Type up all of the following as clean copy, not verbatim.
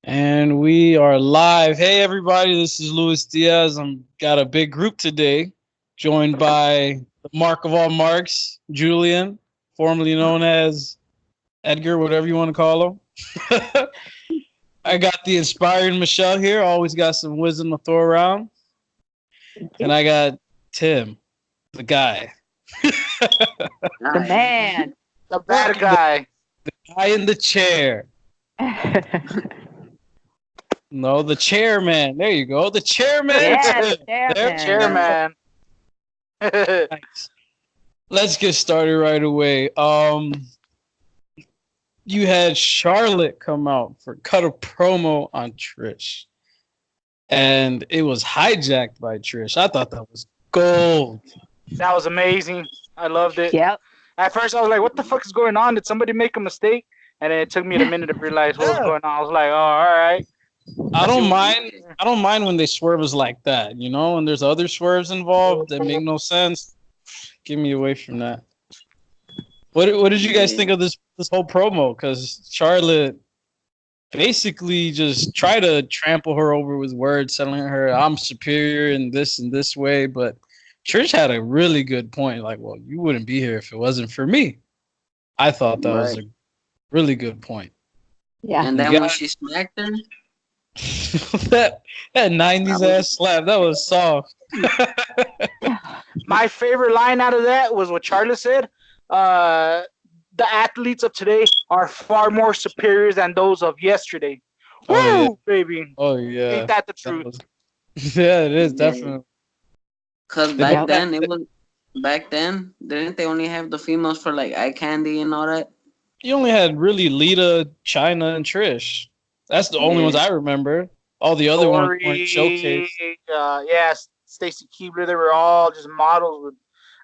And we are live. Hey, everybody, this is Luis Diaz. I'm got a big group today, joined by the Mark of all Marks, Julian, formerly known as Edgar, whatever you want to call him. I got the inspiring Michelle here, always got some wisdom to throw around. And I got Tim, the guy. The man. The bad guy. The guy in the chair. No, the chairman. There you go. The chairman. Yeah, the chairman. Chairman. Nice. Let's get started right away. You had Charlotte come out for cut a promo on Trish, and it was hijacked by Trish. I thought that was gold. That was amazing. I loved it. Yep. At first, I was like, what the fuck is going on? Did somebody make a mistake? And then it took me a minute to realize what was going on. I was like, oh, all right. I don't mind when they swerve us like that, you know, and there's other swerves involved that make no sense. Get me away from that. What did you guys think of this whole promo? Because Charlotte basically just tried to trample her over with words, telling her I'm superior in this way, but Trish had a really good point. Like, well, you wouldn't be here if it wasn't for me. I thought that was a really good point. Yeah. And then when she smacked her, that 90s ass slap, that was soft. My favorite line out of that was what Charlotte said. The athletes of today are far more superior than those of yesterday. Woo, Oh, yeah. baby. Oh, yeah. Ain't that the truth? Yeah, it is, definitely. because back then, didn't they only have the females for like eye candy and all that? You only had really Lita, Chyna, and Trish. That's the only ones I remember. All the other ones weren't showcased. Stacy Keibler, they were all just models with.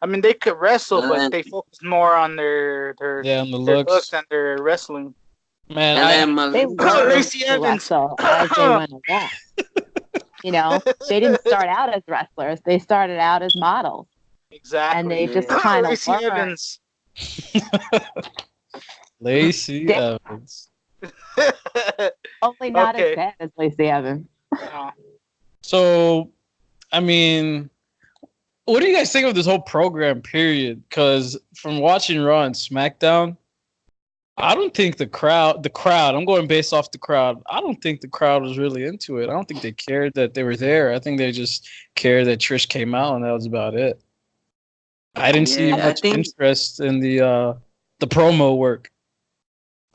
I mean, they could wrestle, but they focused more on their on the their looks and their wrestling. Man, They Lacey Evans. wrestle as they went along. You know, they didn't start out as wrestlers; they started out as models, Exactly. and they just kind of Lacey Evans. Lacey Evans. only not Okay. as bad as Lacey Evans. So, I mean, what do you guys think of this whole program, period? Because from watching Raw and SmackDown, I don't think the crowd, I'm going based off the crowd. I don't think the crowd was really into it. I don't think they cared that they were there. I think they just cared that Trish came out, and that was about it. I didn't see much interest in the promo work.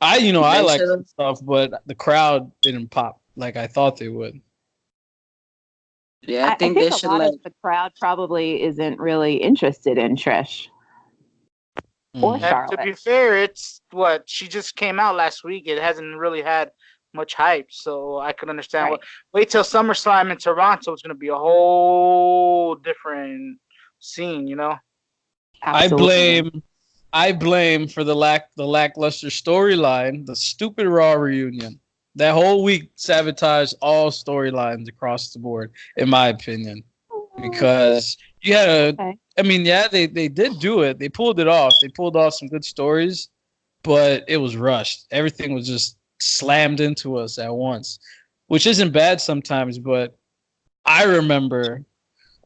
I like stuff, but the crowd didn't pop like I thought they would. Yeah, I think they a should lot of the crowd probably isn't really interested in Trish or And Charlotte. to be fair, it's what she just came out last week. It hasn't really had much hype, so I could understand. Right. Wait till SummerSlam in Toronto. It's going to be a whole different scene, you know. Absolutely. I blame for the lackluster storyline, the stupid Raw reunion. That whole week sabotaged all storylines across the board, in my opinion. Because you had they did do it. They pulled it off. They pulled off some good stories, but it was rushed. Everything was just slammed into us at once, which isn't bad sometimes, but I remember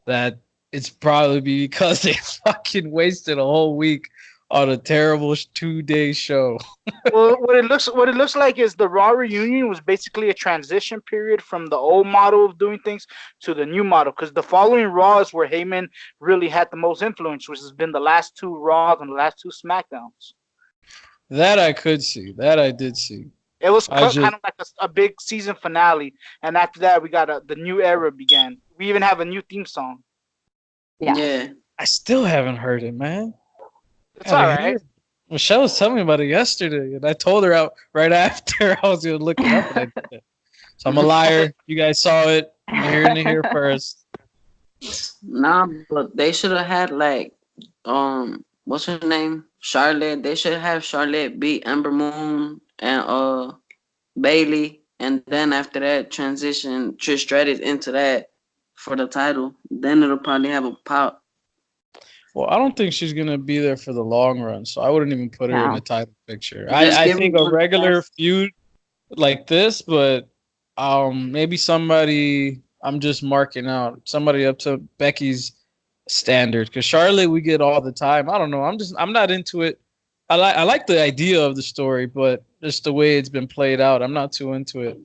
that it's probably because they fucking wasted a whole week on a terrible 2-day show. Well, what it looks like is the Raw reunion was basically a transition period from the old model of doing things to the new model. Because the following Raw is where Heyman really had the most influence, which has been the last 2 Raws and the last 2 SmackDowns. That I could see. That I did see. It was kind of like a big season finale, and after that, we got the new era began. We even have a new theme song. Yeah. I still haven't heard it, man. It's all right. Michelle was telling me about it yesterday, and I told her out right after I was going to look it up, and I did it. So I'm a liar. You guys saw it. You're hearing it here first. Nah, but they should have had like, what's her name? Charlotte. They should have Charlotte beat Ember Moon and Bailey, and then after that transition Trish Stratus into that for the title. Then it'll probably have a pop. Well, I don't think she's going to be there for the long run, so I wouldn't even put her in the title picture. I think a regular feud like this, but Maybe somebody I'm just marking out. Somebody up to Becky's standard. Because Charlotte we get all the time. I don't know. I'm not into it. I like the idea of the story, but just the way it's been played out, I'm not too into it.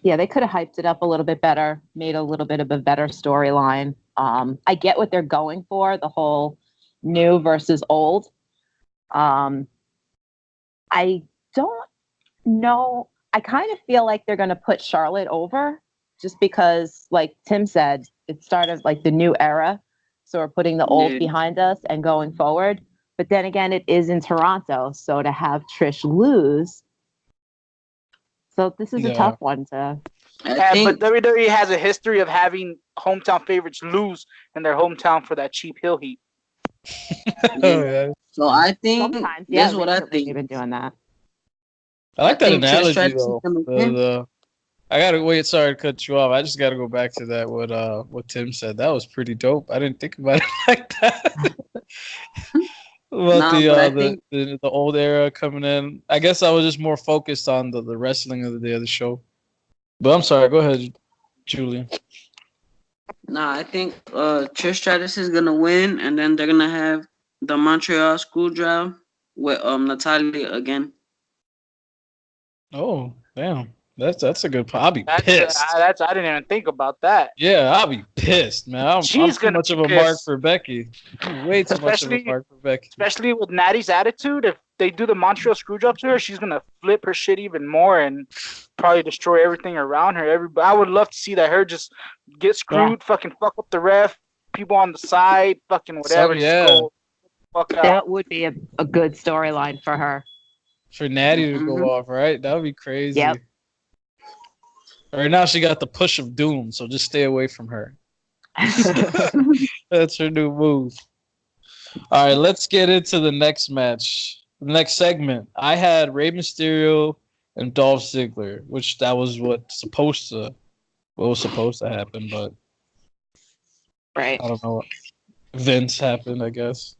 Yeah, they could have hyped it up a little bit better, made a little bit of a better storyline. I get what they're going for, the whole new versus old. I don't know. I kind of feel like they're going to put Charlotte over just because, like Tim said, it started like the new era. So we're putting the old behind us and going forward. But then again, it is in Toronto. So to have Trish lose. So this is a tough one to. But WWE has a history of having hometown favorites lose in their hometown for that cheap heel heat. So I think sometimes, that's what I think. They've been doing that. I like that analogy though. I gotta wait. Sorry to cut you off. I just gotta go back to that. What Tim said. That was pretty dope. I didn't think about it like that. About the old era coming in. I guess I was just more focused on the wrestling of the show. But I'm sorry. Go ahead, Julian. Nah, I think Trish Stratus is gonna win, and then they're gonna have the Montreal Screwjob with Natalia again. Oh, damn. That's a good point. I'll be pissed. I didn't even think about that. Yeah, I'll be pissed, man. I'm too much of a mark for Becky. Way too much of a mark for Becky. Especially with Natty's attitude. If they do the Montreal Screwjob to her, she's gonna flip her shit even more and probably destroy everything around her. I would love to see that her just get screwed, fucking fuck up the ref, people on the side, fucking whatever. Yeah. Just go fuck out. That would be a good storyline for her. For Natty to go off, right? That would be crazy. Yep. Right now she got the push of doom, so just stay away from her. That's her new move. All right, let's get into the next match. The next segment. I had Rey Mysterio and Dolph Ziggler, which that was what was supposed to happen, but right. I don't know what events happened, I guess.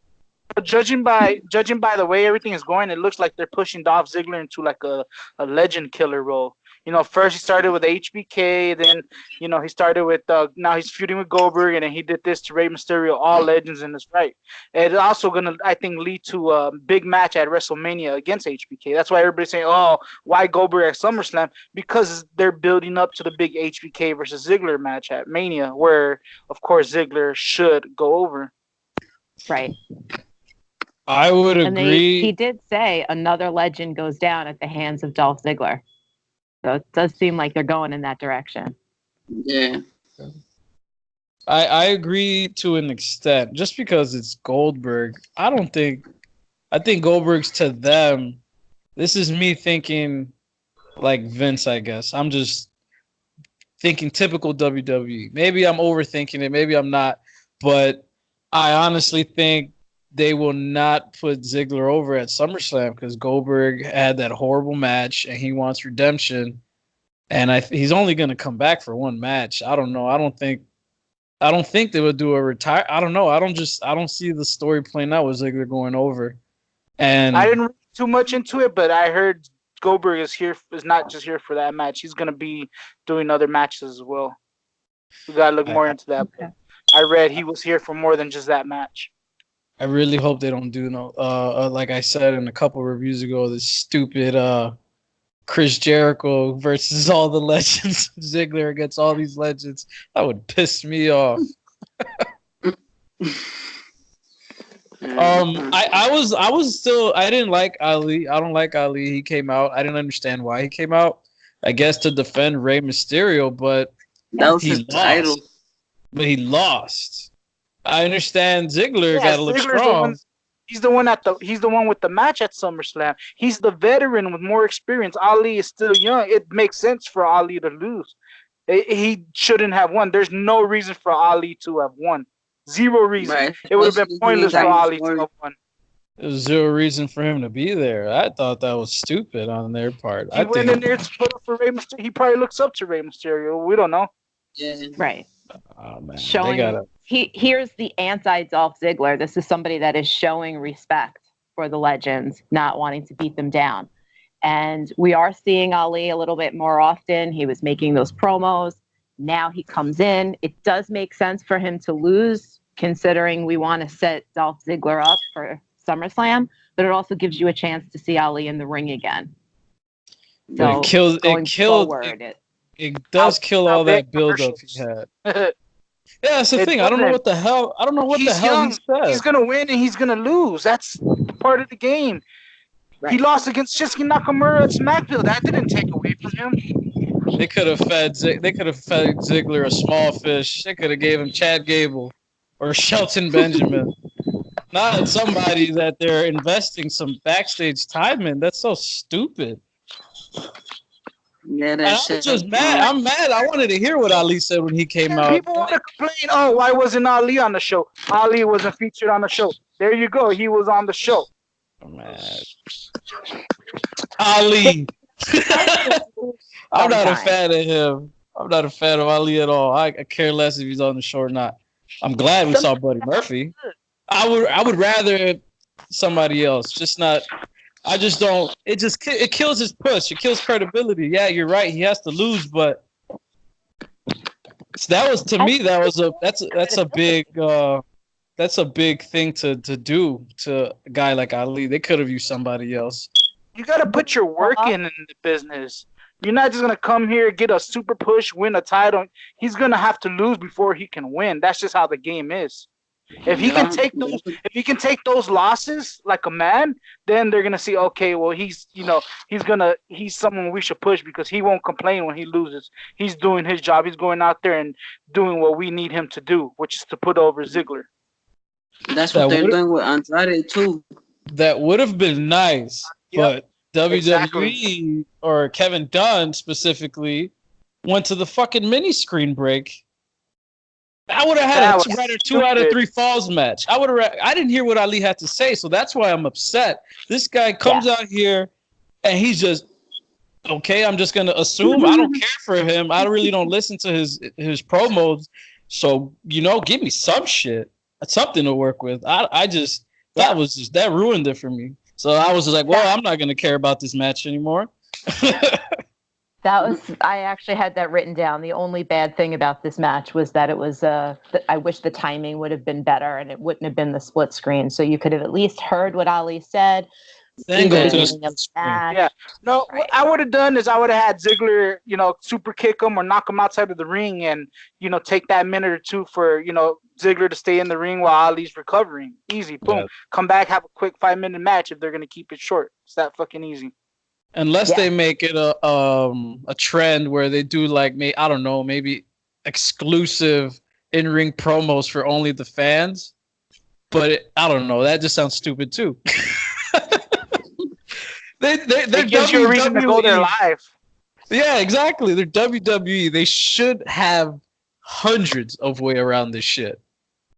But judging by the way everything is going, it looks like they're pushing Dolph Ziggler into like a legend killer role. First he started with HBK, then he started with now he's feuding with Goldberg, and then he did this to Rey Mysterio, all legends in his right. And it's also gonna, I think, lead to a big match at WrestleMania against HBK. That's why everybody's saying, "Oh, why Goldberg at SummerSlam?" Because they're building up to the big HBK versus Ziggler match at Mania, where of course Ziggler should go over. Right. I would agree. He did say another legend goes down at the hands of Dolph Ziggler. So it does seem like they're going in that direction. Yeah. I agree to an extent. Just because it's Goldberg, I think Goldberg's to them. This is me thinking like Vince, I guess. I'm just thinking typical WWE. Maybe I'm overthinking it. Maybe I'm not. But I honestly think they will not put Ziggler over at SummerSlam because Goldberg had that horrible match and he wants redemption. And he's only going to come back for one match. I don't know. I don't think they would do a retire. I don't know. I don't see the story playing out with Ziggler going over. And I didn't read too much into it, but I heard Goldberg is not just here for that match. He's going to be doing other matches as well. We got to look more into that. Okay. I read he was here for more than just that match. I really hope they don't do like I said in a couple reviews ago, this stupid Chris Jericho versus all the legends, Ziggler against all these legends. That would piss me off. I didn't like Ali. I don't like Ali. He came out. I didn't understand why he came out. I guess to defend Rey Mysterio, but that was his title. But he lost. I understand Ziggler got to look strong. He's the one with the match at SummerSlam. He's the veteran with more experience. Ali is still young. It makes sense for Ali to lose. He shouldn't have won. There's no reason for Ali to have won. Zero reason. Right. It would have been pointless for Ali to have won. There's zero reason for him to be there. I thought that was stupid on their part. He went in there to put up for Rey Mysterio. He probably looks up to Rey Mysterio. We don't know. Yeah. Right. Oh, man. Here's the anti-Dolph Ziggler. This is somebody that is showing respect for the legends, not wanting to beat them down. And we are seeing Ali a little bit more often. He was making those promos. Now he comes in. It does make sense for him to lose, considering we want to set Dolph Ziggler up for SummerSlam, but it also gives you a chance to see Ali in the ring again. So it does kill all that build-up he had. Yeah, that's the thing. I don't know what the hell he said. He's gonna win and he's gonna lose. That's part of the game. Right. He lost against Shinsuke Nakamura at SmackDown. That didn't take away from him. They could have fed Ziggler a small fish. They could have gave him Chad Gable or Shelton Benjamin. Not somebody that they're investing some backstage time in. That's so stupid. Yeah, I'm just mad. I'm mad. I wanted to hear what Ali said when he came out. People want to complain, oh, why wasn't Ali on the show? Ali wasn't featured on the show. There you go. He was on the show. I'm mad. Ali. I'm not a fan of him. I'm not a fan of Ali at all. I care less if he's on the show or not. I'm glad we saw Buddy Murphy. I would rather somebody else. Just not. I just don't. It kills his push. It kills credibility. Yeah, you're right. He has to lose, but that was to me. That's a big thing to do to a guy like Ali. They could have used somebody else. You got to put your work in the business. You're not just gonna come here, get a super push, win a title. He's gonna have to lose before he can win. That's just how the game is. If he can take those losses like a man, then they're gonna see, okay, well he's someone we should push because he won't complain when he loses. He's doing his job. He's going out there and doing what we need him to do, which is to put over Ziggler. That's what they're doing with Andrade too. That would have been nice, but WWE or Kevin Dunn specifically went to the fucking mini screen break. I would have had a 2 out of 3 falls match. I didn't hear what Ali had to say, so that's why I'm upset. This guy comes out here and he's just okay. I'm just gonna assume I don't care for him. I really don't listen to his promos. So give me some shit, something to work with. That ruined it for me. So I was just like, well, I'm not gonna care about this match anymore. I actually had that written down. The only bad thing about this match was that it was, I wish the timing would have been better and it wouldn't have been the split screen. So you could have at least heard what Ali said. Then go to the match. Yeah. No, right. What I would have done is I would have had Ziggler, super kick him or knock him outside of the ring and, take that minute or two for, Ziggler to stay in the ring while Ali's recovering. Easy. Boom. Yeah. Come back, have a quick 5-minute match if they're going to keep it short. It's that fucking easy. Unless they make it a trend where they do maybe exclusive in-ring promos for only the fans. But I don't know. That just sounds stupid too. They gives you a reason to go there live. Yeah, exactly. They're WWE. They should have hundreds of way around this shit.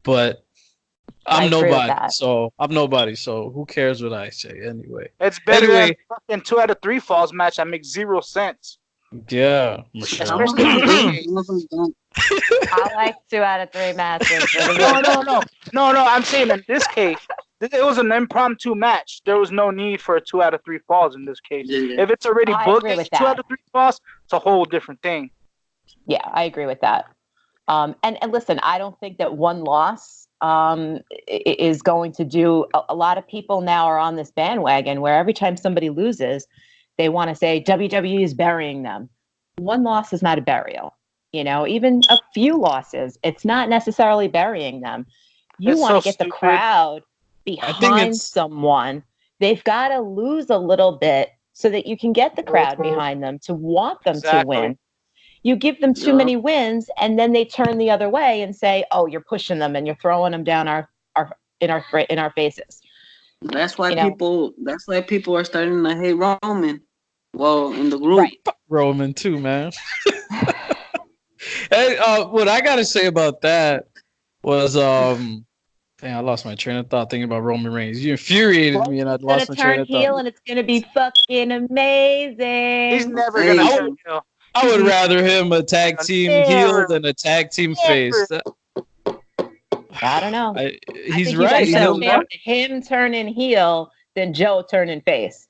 But I'm nobody, so who cares what I say anyway? It's better than fucking 2 out of 3 falls match that makes 0 sense. Yeah. I like 2 out of 3 matches. No, I'm saying in this case, it was an impromptu match. There was no need for a 2 out of 3 falls in this case. Yeah. If it's already booked as 2 out of 3 falls, it's a whole different thing. Yeah, I agree with that. And listen, I don't think that one loss is going to do. A lot of people now are on this bandwagon where every time somebody loses, they want to say WWE is burying them. One loss is not a burial. Even a few losses, it's not necessarily burying them. You want to get the crowd behind someone. They've got to lose a little bit so that you can get the crowd behind them to want them to win. You give them too many wins, and then they turn the other way and say, "Oh, you're pushing them and you're throwing them down in our faces." That's why people are starting to hate Roman. Well, in the group, right. Roman too, man. Hey, what I gotta say about that was, dang, I lost my train of thought thinking about Roman Reigns. You infuriated me, and I lost my train of thought. Heel, and it's gonna be fucking amazing. He's never gonna turn heel. I would rather him a tag team heel than a tag team face. I don't know. He's right. Him turning heel than Joe turning face.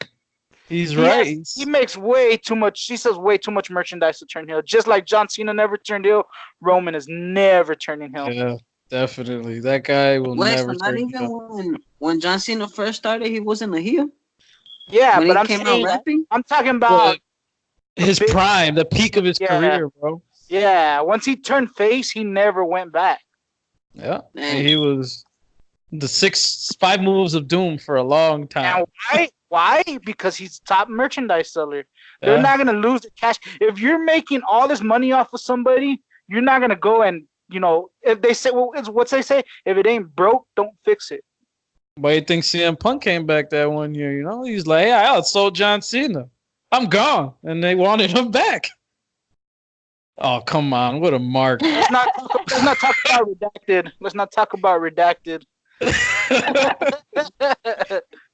He's He right. he makes way too much. He sells way too much merchandise to turn heel. Just like John Cena never turned heel, Roman is never turning heel. Yeah, definitely. That guy will Wait, so never not turn even heel. when John Cena first started, he wasn't a heel. Yeah, When but he I'm came out saying, rapping, I'm talking Well, about the his big. prime, the peak of his Yeah, career, bro. yeah. Once he turned face, he never went back. Yeah, and man. he was the 5 moves of doom for a long time. And why? Why? Because he's top merchandise seller. They're Yeah, not gonna lose the cash. If you're making all this money off of somebody, you're not gonna go and if they say, well, it's what they say. If it ain't broke, don't fix it. but you think CM Punk came back that one year? He's like, "Hey, I outsold John Cena. I'm gone," and they wanted him back. Oh, come on, what a mark! Let's not talk about redacted. Let's not talk about redacted.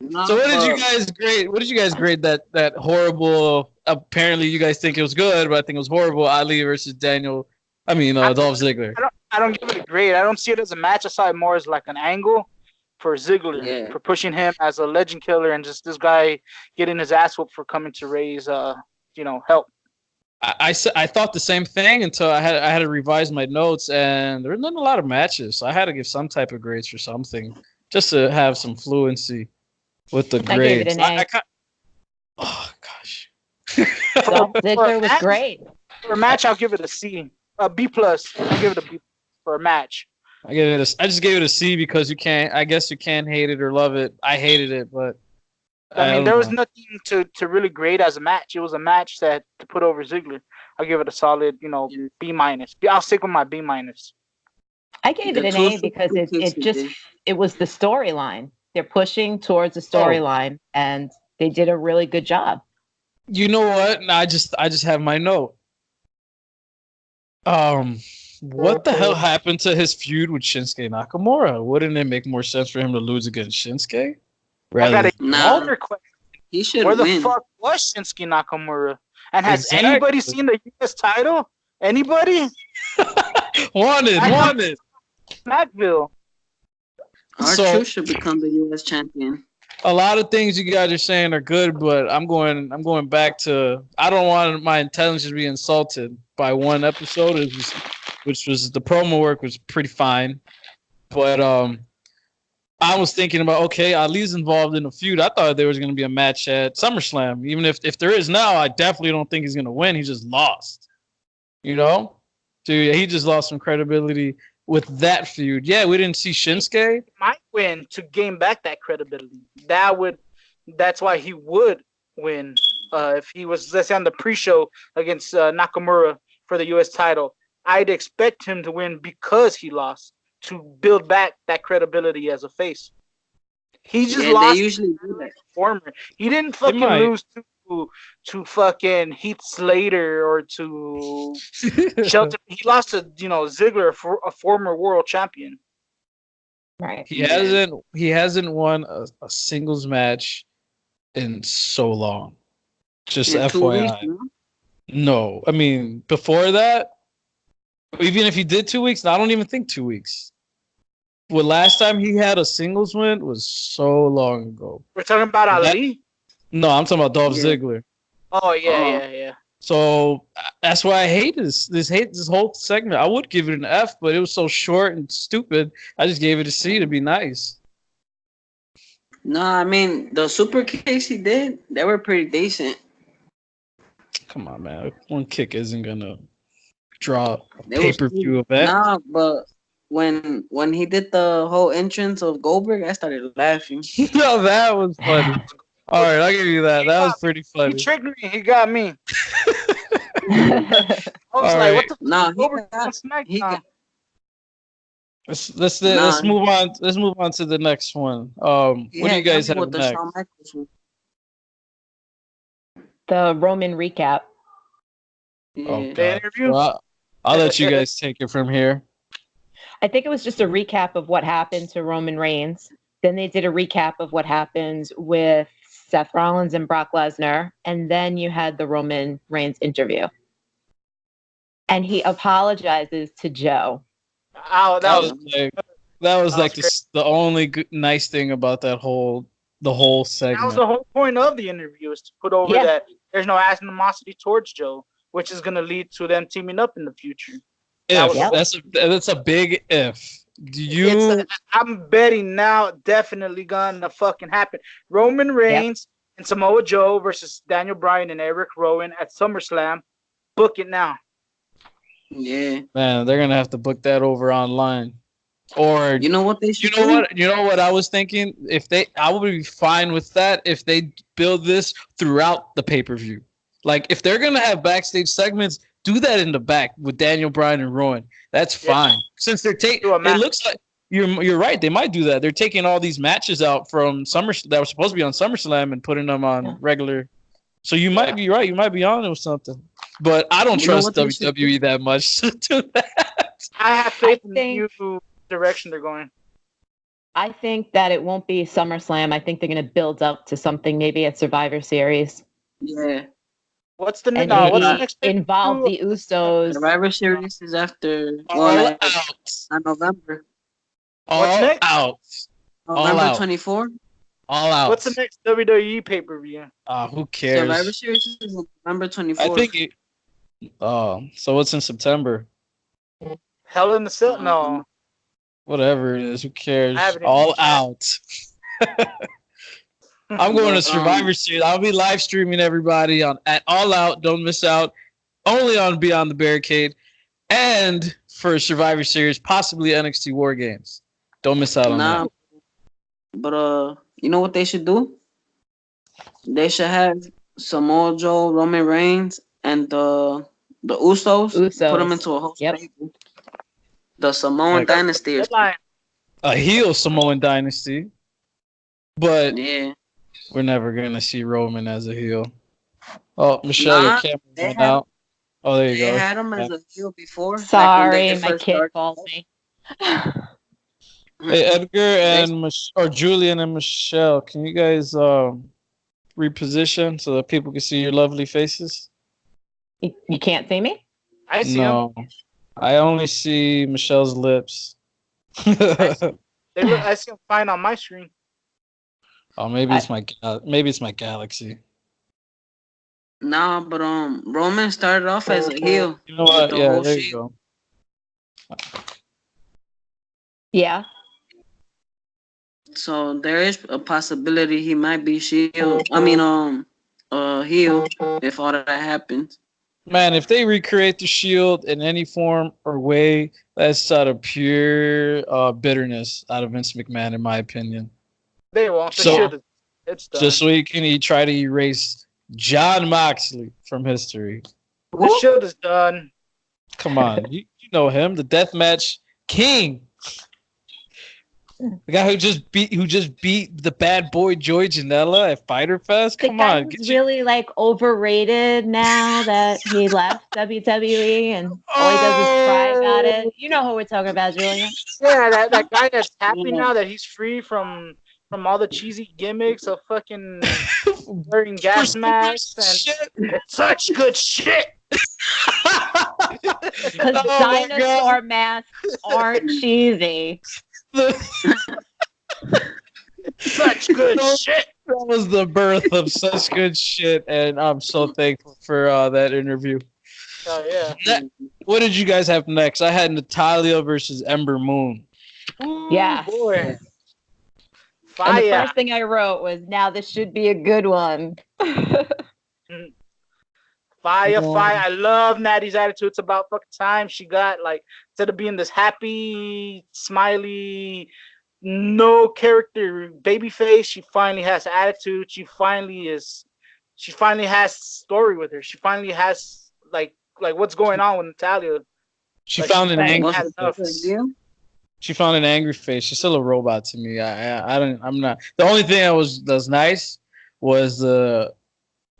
No, So what did you but guys grade? What did you guys grade that horrible? Apparently, you guys think it was good, but I think it was horrible. Ali versus Daniel. I mean, I, Dolph Ziggler. I don't give it a grade. I don't see it as a match. I saw it more as like an angle for Ziggler yeah, for pushing him as a legend killer and just this guy getting his ass whooped for coming to raise help. I thought the same thing until I had to revise my notes, and there were not a lot of matches, so I had to give some type of grades for something just to have some fluency with the I gave it grades. an A. Oh gosh. Dolph Ziggler was great. For a match, I'll give it a C, a B plus. I'll give it a B for a match. I just gave it a C because you can't. I guess you can't hate it or love it. I hated it, but I mean, don't there was know. nothing to really grade as a match. It was a match that to put over Ziggler. I'll give it a solid, B minus. I'll stick with my B minus. I gave it the an two A because super kicks he did. it was the storyline. They're pushing towards the storyline, and they did a really good job. You know what? I just have my note. What the hell happened to his feud with Shinsuke Nakamura? Wouldn't it make more sense for him to lose against Shinsuke? I got Nah. another question. He should Where the win. fuck was Shinsuke Nakamura? And has Exactly. anybody seen the U.S. title? Anybody? wanted. Smackville. R-Truth should become the U.S. champion. A lot of things you guys are saying are good, but I'm going back to I don't want my intelligence to be insulted by one episode, which was the promo work was pretty fine, but I was thinking about okay, Ali's involved in a feud. I thought there was going to be a match at SummerSlam. Even if there is now, I definitely don't think he's going to win. He just lost. Dude, he just lost some credibility with that feud. Yeah, we didn't see Shinsuke. Might win to gain back that credibility. That's why he would win if he was, let's say, on the pre-show against Nakamura for the U.S. title. I'd expect him to win because he lost to build back that credibility as a face. He just lost. They usually do that. Performer. He didn't fucking lose to fucking Heath Slater or to Shelton. He lost to Ziggler, a former world champion. Right. He hasn't won a singles match in so long. Just in FYI. 2 weeks, no, I mean before that, even if he did 2 weeks, I don't even think 2 weeks. Well, last time he had a singles win was so long ago. We're talking about Ali? No, I'm talking about Dolph Ziggler. Oh yeah. So that's why I hate this whole segment. I would give it an F, but it was so short and stupid. I just gave it a C to be nice. No, I mean the super kicks he did, they were pretty decent. Come on, man. One kick isn't gonna draw a pay-per-view event. Nah, but when he did the whole entrance of Goldberg, I started laughing. No, that was funny. All right, I'll give you that. That was pretty funny. He tricked me. He got me. I was like, what the fuck? No, He got Let's move on. Let's move on to the next one. What do you guys have next? The Roman recap. Oh, the interview. Well, I'll let you guys take it from here. I think it was just a recap of what happened to Roman Reigns. Then they did a recap of what happened with Seth Rollins and Brock Lesnar. And then you had the Roman Reigns interview. And he apologizes to Joe. Oh, that was like the only nice thing about that whole the whole That was segment. the whole point of the interview, is to put over Yeah. that there's no animosity towards Joe, which is going to lead to them teaming up in the future. That If was that's a big if. Do it's you? I'm betting now definitely gonna fucking happen. Roman Reigns and Samoa Joe versus Daniel Bryan and Eric Rowan at SummerSlam. Book it now. Yeah. Man, they're gonna have to book that over online. Or You know what they you should know do? what? You know what I was thinking? I would be fine with that if they build this throughout the pay per view. Like if they're gonna have backstage segments, do that in the back with Daniel Bryan and Rowan. That's Yeah. fine. Since they're taking, Do a it match. looks like you're right. They might do that. They're taking all these matches out from Summer that were supposed to be on SummerSlam and putting them on Yeah. regular. So you might be right. You might be on it with something. But I don't You know trust what they should WWE that much to do that. I have faith in the think- new direction they're going. I think that it won't be SummerSlam. I think they're going to build up to something maybe at Survivor Series Yeah. What's the and no? What's the maybe next involve the Usos. Survivor Series is after All like out. November. What's All next? out. All November out. 24. All out. What's the next WWE pay per view? Who cares? Survivor Series is November 24. I think it. So what's in September? Hell in the Cell? No. Whatever it is, who cares? I haven't even All checked. out. I'm going to Survivor Series. I'll be live streaming everybody on at All Out. Don't miss out. Only on Beyond the Barricade, and for Survivor Series, possibly NXT War Games. Don't miss out on Nah, that. but you know what they should do? They should have Samoa Joe, Roman Reigns, and the Usos. Usos. Put them into a whole Yep. stable. The Samoan Like- Dynasty. Headline. A heel Samoan Dynasty, but Yeah. we're never gonna see Roman as a heel. Oh, Michelle, your Nah, camera they went have- out. Oh, there you They go. had him as a heel before. Sorry, like when they my first kid started. called me. Hey, Edgar and or Julian and Michelle, can you guys reposition so that people can see your lovely faces? You can't see me? I see them. No, I only see Michelle's lips. I see them fine on my screen. Oh, maybe it's my Galaxy. Nah, but Roman started off as a heel. You know with what? the Yeah, whole there you Shield. go. Yeah. So there is a possibility he might be heel. I mean, heel if all that happens. Man, if they recreate the Shield in any form or way, that's out of pure bitterness out of Vince McMahon, in my opinion. They won't. The So- shit is, it's done. Just so he can try to erase John Moxley from history. The shit is done. Come on, you know him, the Deathmatch King, the guy who just beat the bad boy Joey Janela at Fyter Fest. The Come guy on, who's really like overrated now that he left WWE and all he does is cry about it. You know who we're talking about, Julian. Yeah, that guy that's happy now that he's free from all the cheesy gimmicks of fucking wearing gas masks and shit. it's such good shit. Because Oh my dinosaur masks aren't cheesy. Such good shit. That was the birth of such good shit, and I'm so thankful for that interview. Oh yeah. What did you guys have next? I had Natalia versus Ember Moon. Yeah. Boy. And the Fire. first thing I wrote was, now this should be a good one. Fire. I love Natty's attitude. It's about fucking time she got, like, instead of being this happy, smiley, no character baby face, she finally has attitude. She finally has story with her. She finally has like what's going on with Natalia. She Like, found an finally angry. had enough. She found an angry face. She's still a robot to me. I'm not. The only thing that's nice was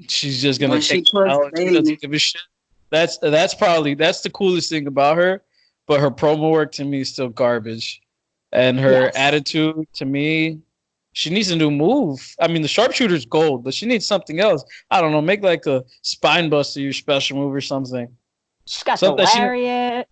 she's just gonna When she take puts the L and she baby. doesn't give a shit. That's the coolest thing about her. But her promo work to me is still garbage, and her Yes. attitude to me, she needs a new move. I mean, the sharpshooter's gold, but she needs something else. I don't know. Make like a spine buster your special move or something. She's got Something the she- lariat.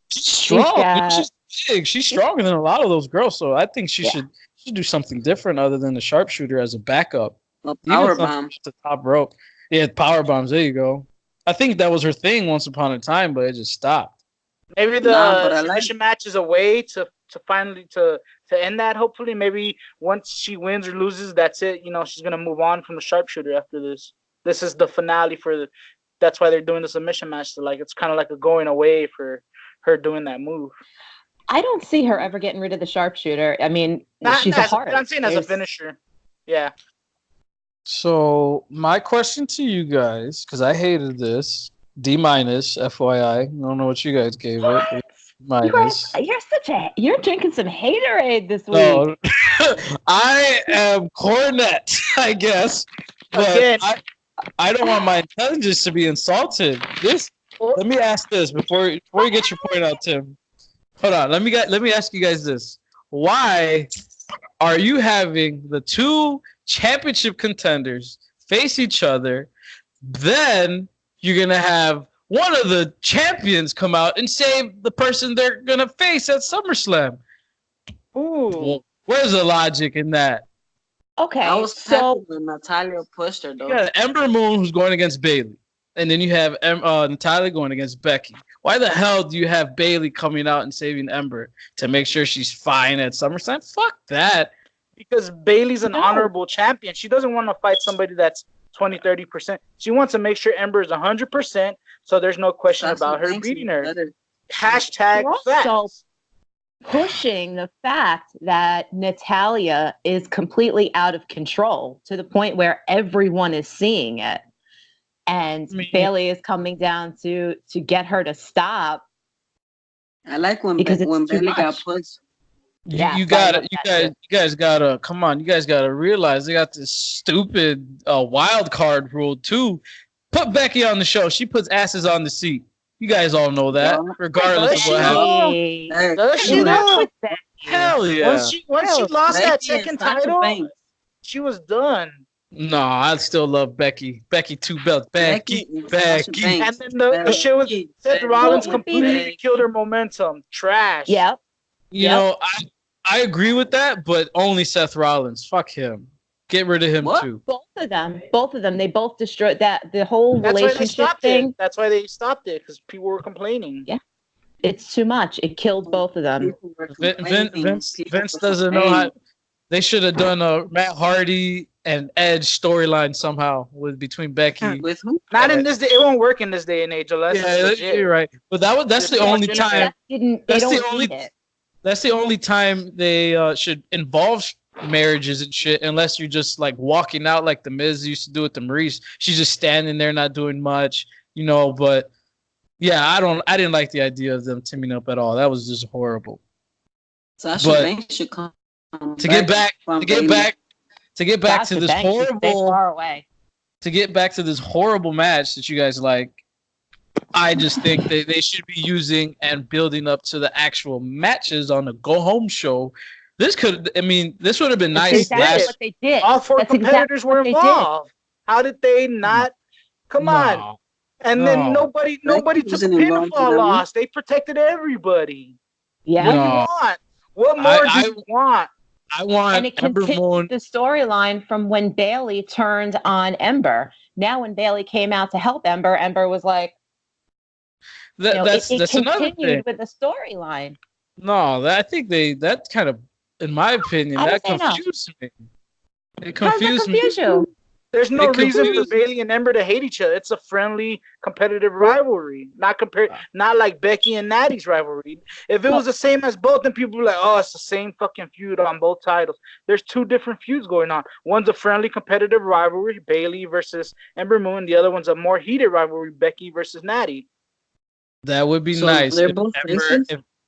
She's strong. got- She's big. She's stronger than a lot of those girls. So I think she Yeah. should should do something different other than the sharpshooter as a backup. A Even power something bomb. at the top rope. Yeah, power bombs. There you go. I think that was her thing once upon a time, but it just stopped. Maybe Nah, but the I like. submission match is a way to finally to end that. Hopefully, maybe once she wins or loses, that's it. You know, she's gonna move on from the sharpshooter after this. This is the finale for the. That's why they're doing the submission match. So like, it's kind of like a going away for her doing that move. I don't see her ever getting rid of the sharpshooter. I mean, she's a heart. I'm saying as a finisher. Yeah. So my question to you guys, because I hated this, D-, FYI. I don't know what you guys gave What? it. Minus. You're drinking some haterade this week. No, I am cornet, I guess. But Again. I don't want my intelligence to be insulted. Let me ask this before you get your point out, Tim. Hold on. Let me ask you guys this. Why are you having the two championship contenders face each other? Then you're gonna have one of the champions come out and save the person they're gonna face at SummerSlam. Ooh. Well, where's the logic in that? Okay, I was so happy when Natalia pushed her though. You got Ember Moon who's going against Bayley, and then you have Natalia going against Becky. Why the hell do you have Bayley coming out and saving Ember to make sure she's fine at SummerSlam? Fuck that. Because Bayley's an honorable champion. She doesn't want to fight somebody that's 20, 30%. She wants to make sure Ember is 100%, so there's no question about her beating her. Hashtag facts. Pushing the fact that Natalia is completely out of control to the point where everyone is seeing it. And Bayley is coming down to get her to stop. I like when when Bayley got pushed. You guys gotta come on. You guys gotta realize they got this stupid wild card rule too. Put Becky on the show. She puts asses on the seat. You guys all know that, regardless of what happens. Does she know? Hell yeah! Once she lost that second title, she was done. No, I still love Becky. Becky 2 belts. Becky. And then the shit was Seth Rollins completely killed her momentum. Trash. Yep. You know, I agree with that, but only Seth Rollins. Fuck him. Get rid of him too. Both of them. They both destroyed the whole relationship thing. That's why they stopped it, because people were complaining. Yeah. It's too much. It killed both of them. Vince doesn't know how. They should have done a Matt Hardy and Edge storyline somehow between Becky. With who? Not in this day. It won't work in this day and age unless it's legit. You're right. But that's the only time. That's the only time they should involve marriages and shit, unless you're just like walking out like the Miz used to do with the Maurice. She's just standing there not doing much, you know. But yeah, I didn't like the idea of them teaming up at all. That was just horrible. Sasha Banks should come to get back to this horrible match that you guys like. I just think that they should be using and building up to the actual matches on the go home show. This would have been nice. What they did. All four competitors were involved. How did they not? Come on. And then nobody took a pinfall loss. They protected everybody. Yeah. What more do you want? I want and it continued the storyline from when Bayley turned on Ember. Now, when Bayley came out to help Ember, Ember was like, that's another thing with the storyline. No, I think that kind of, in my opinion, that confused me. It confused me. There's no reason for Bayley and Ember to hate each other. It's a friendly, competitive rivalry. Not like Becky and Natty's rivalry. If it was the same as both, then people would be like, oh, it's the same fucking feud on both titles. There's two different feuds going on. One's a friendly, competitive rivalry, Bayley versus Ember Moon. The other one's a more heated rivalry, Becky versus Natty. That would be nice.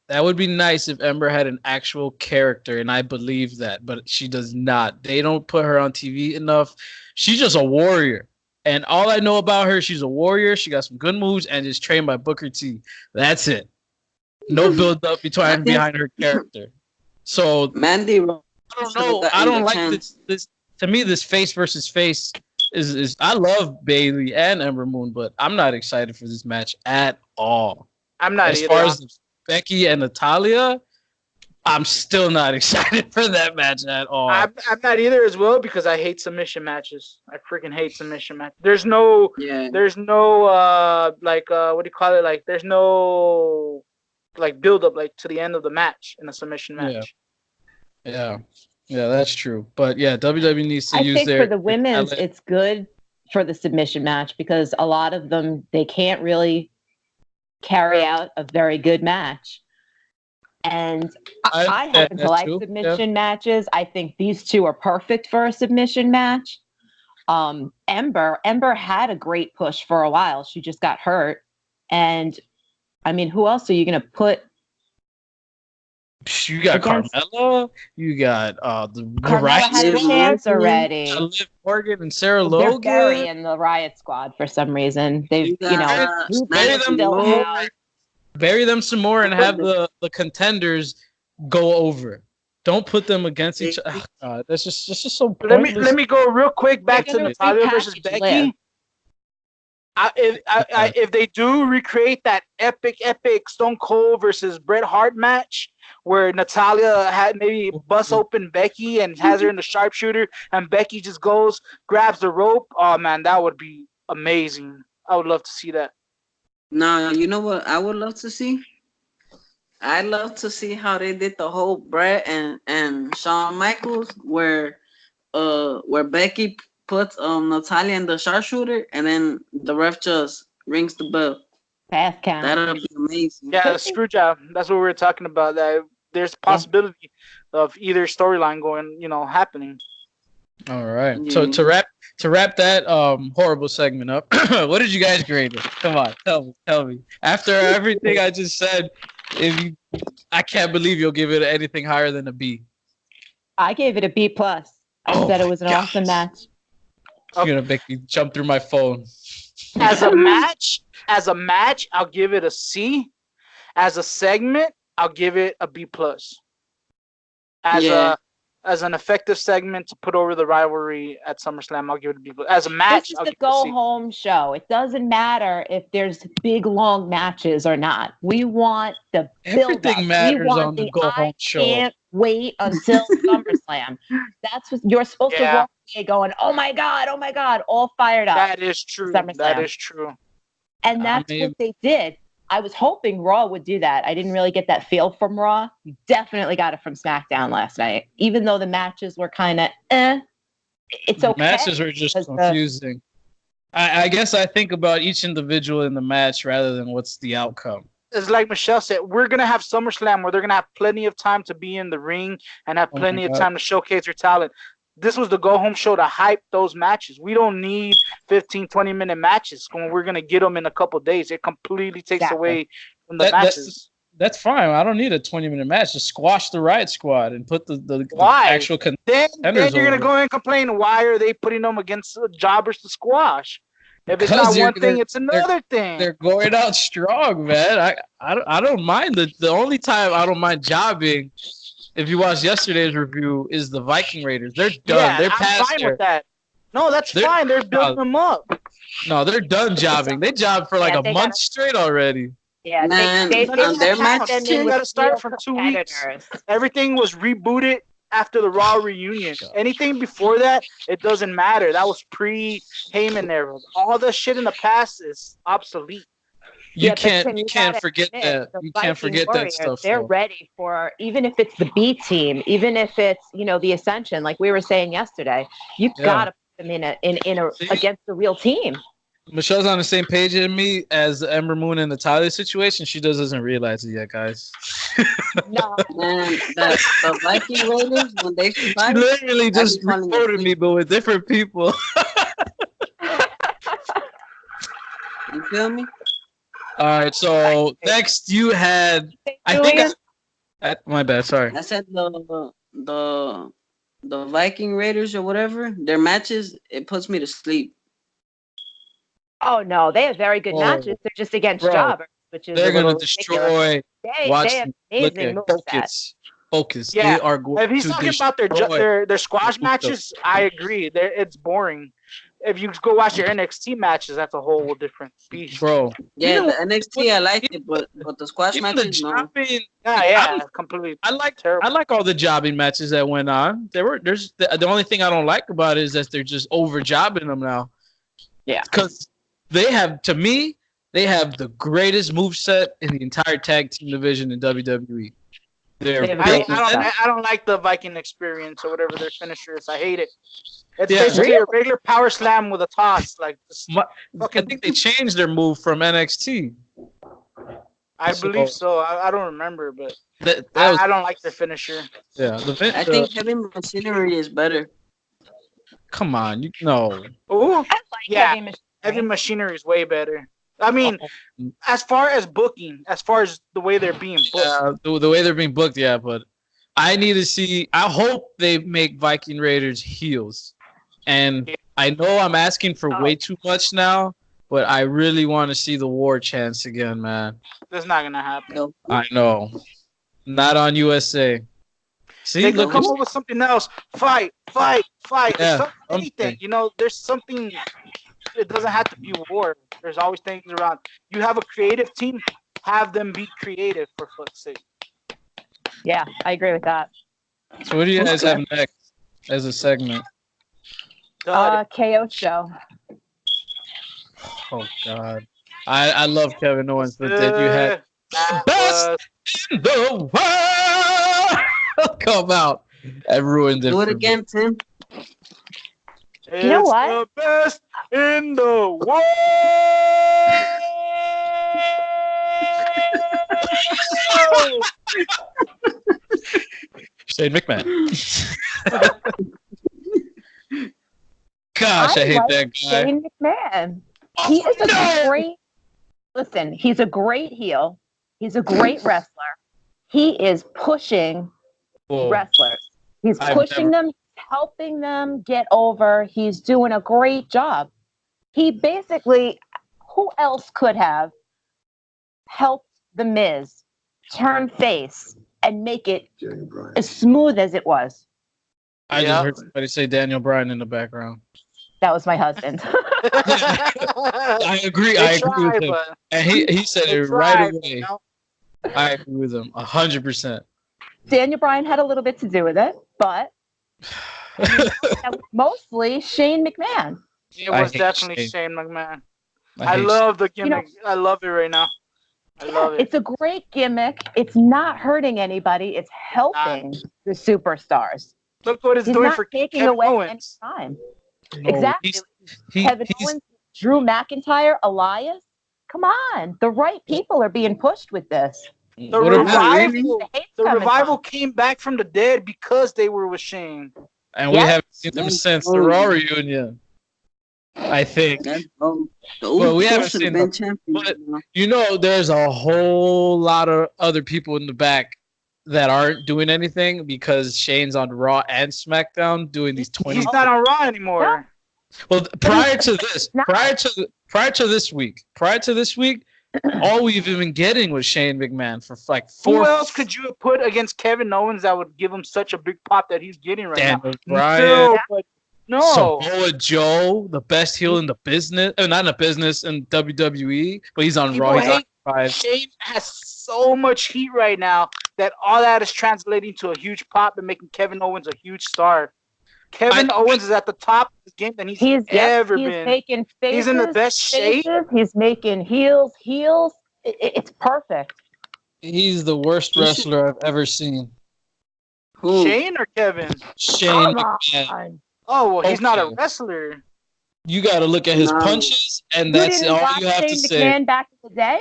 That would be nice if Ember had an actual character, and I believe that, but she does not. They don't put her on TV enough. She's just a warrior. And all I know about her, she's a warrior. She got some good moves and is trained by Booker T. That's it. No build up behind her character. So Mandy, I don't know. I don't like this. To me, this face versus face is I love Bayley and Ember Moon, but I'm not excited for this match at all. I'm not as far as Becky and Natalia. I'm still not excited for that match at all. I'm not either as well because I hate submission matches. I freaking hate submission matches. There's no like what do you call it? Like there's no like build up like to the end of the match in a submission match. Yeah, that's true. But yeah, WWE needs to use think their. for the women's, it's good for the submission match because a lot of them they can't really carry out a very good match. And I happen to like submission matches. I think these two are perfect for a submission match. Ember had a great push for a while. She just got hurt. And I mean, who else are you going to put? You got Carmella. You got the Carmella had a chance already. Liv Morgan and Sarah Logan. They're burying the Riot Squad for some reason. They've, bury them some more and have the contenders go over. Don't put them against each other. That's just so pointless. Let me go real quick back to Natalya versus Becky. If they do recreate that epic Stone Cold versus Bret Hart match where Natalya had maybe bust open Becky and has her in the sharpshooter and Becky just grabs the rope, oh man, that would be amazing. I would love to see that. No, you know what I would love to see? I'd love to see how they did the whole Bret and Shawn Michaels where Becky puts Natalya in the sharpshooter and then the ref just rings the bell. Fast count. That'll be amazing. Yeah, the screw job. That's what we were talking about. That there's a possibility of either storyline going, happening. All right. Yeah. So to wrap that horrible segment up, what did you guys grade it? Come on, tell me. After everything I just said, I can't believe you'll give it anything higher than a B. I gave it a B+. I said it was an awesome match. You're gonna make me jump through my phone. As a match, I'll give it a C. As a segment, I'll give it a B+. As an effective segment to put over the rivalry at SummerSlam, I'll give it a B+. As a match, this is the go-home show. It doesn't matter if there's big, long matches or not. We want the build-up. Everything matters on the go-home show. I can't wait until SummerSlam. That's what you're supposed to walk away going, oh my God, all fired up. That is true. That is true. And that's what they did. I was hoping Raw would do that. I didn't really get that feel from Raw. Definitely got it from SmackDown last night. Even though the matches were kind of it's okay. The matches were just confusing. I guess I think about each individual in the match rather than what's the outcome. It's like Michelle said, we're going to have SummerSlam where they're going to have plenty of time to be in the ring and have plenty of time to showcase their talent. This was the go-home show to hype those matches. We don't need 15, 20-minute matches when we're going to get them in a couple days. It completely takes away from the matches. That's fine. I don't need a 20-minute match. Just squash the Riot Squad and put the actual contenders Then you're going to go and complain, why are they putting them against jobbers to squash? If it's not one thing, it's another thing. They're going out strong, man. I don't mind. The only time I don't mind jobbing, if you watched yesterday's review, is the Viking Raiders. They're done. Yeah, they're past I'm fine with that. No, that's fine. They're building them up. No, they're done jobbing. They jobbed for like a month straight already. Yeah, man, their match got to start from 2 weeks. Everything was rebooted after the Raw reunion. Anything before that, it doesn't matter. That was pre-Heyman era. All the shit in the past is obsolete. You can't forget that. You can't forget that stuff. They're ready for, even if it's the B team, even if it's the Ascension, like we were saying yesterday. You've got to put them in a against the real team. Michelle's on the same page as me as the Ember Moon and Natalya situation. She doesn't realize it yet, guys. No, man, the Viking Raiders when they survived, she literally just recorded me, but with different people. You feel me? All right, so next you had, my bad, sorry. I said the Viking Raiders or whatever, their matches, it puts me to sleep. Oh no, they have very good matches. They're just against jobbers, which is they're gonna destroy. They have amazing moves. Focus. Yeah. They are going if he's talking about their squash matches, I agree. It's boring. if you go watch your NXT matches, that's a whole different beast. Bro. Yeah, You know the NXT I liked it, but the squash even the matches, no. jobbing, Yeah, completely. I like Terrible. all the jobbing matches that went on. There's the only thing I don't like about it is that they're just over jobbing them now. Yeah. Because they have the greatest moveset in the entire tag team division in WWE. They're They have a big. great I don't like the Viking experience or whatever their finisher is. I hate it. It's Yeah. basically a regular power slam with a toss. Like, I think they changed their move from NXT. I believe so. I don't remember, but I don't like their finisher. Yeah, I think Heavy Machinery is better. Come on, you know. Ooh, I like yeah, Heavy Machinery. Heavy Machinery is way better. I mean, as far as booking, as far as the way they're being booked. The way they're being booked, yeah, but I need to see. I hope they make Viking Raiders heels, and I know I'm asking for way too much now, but I really want to see the war chants again, man. That's not gonna happen. No. I know, not on USA. See, They could look, come up with something else. Fight. Yeah, Anything. You know, there's something. It doesn't have to be war. There's always things around. You have a creative team. Have them be creative, for fuck's sake. Yeah, I agree with that. so what do you guys have next as a segment? KO show. Oh God, I love Kevin Owens, but then you had best in the world come out and ruined it. Do it for me. again, Tim. You know what? The best in the world. Shane McMahon. Gosh, I hate like that guy. Shane McMahon. He is a great. Listen, he's a great heel. He's a great wrestler. He is pushing wrestlers. He's pushing them, helping them get over. He's doing a great job. He basically, who else could have helped The Miz turn face and make it as smooth as it was? I just heard somebody say Daniel Bryan in the background. That was my husband. I agree. I agree with him. And he said it right away. You know? I agree with him 100%. Daniel Bryan had a little bit to do with it, but that was mostly Shane McMahon. It was definitely Shane McMahon. I love the gimmick. I love it right now. I love it. It's a great gimmick. It's not hurting anybody. It's helping the superstars. Look what it's doing for taking Kevin away Owens. any time. No, Exactly. Kevin Owens, Drew McIntyre, Elias. Come on. The right people are being pushed with this. The revival came back from the dead because they were with Shane. And we haven't seen them since the Raw reunion. I think. Well, we haven't seen them. But, you know, there's a whole lot of other people in the back that aren't doing anything because Shane's on Raw and SmackDown doing these 20. He's not on Raw anymore. Well, prior to this week, all we've been getting was Shane McMahon for like 4. Who else could you have put against Kevin Owens that would give him such a big pop that he's getting right now? Bryan, no. Samoa Joe, the best heel in the business, not in the business in WWE, but he's on Raw. He's on Shane has so much heat right now that all that is translating to a huge pop and making Kevin Owens a huge star. Kevin Owens is at the top of his game than he's ever been. Making faces, he's in the best shape. He's making heels. It's perfect. He's the worst wrestler I've ever seen. Who? Shane or Kevin? Shane McMahon. Oh, well, he's not a wrestler. You got to look at his punches, and that's all you have to say. McMahon back in the day?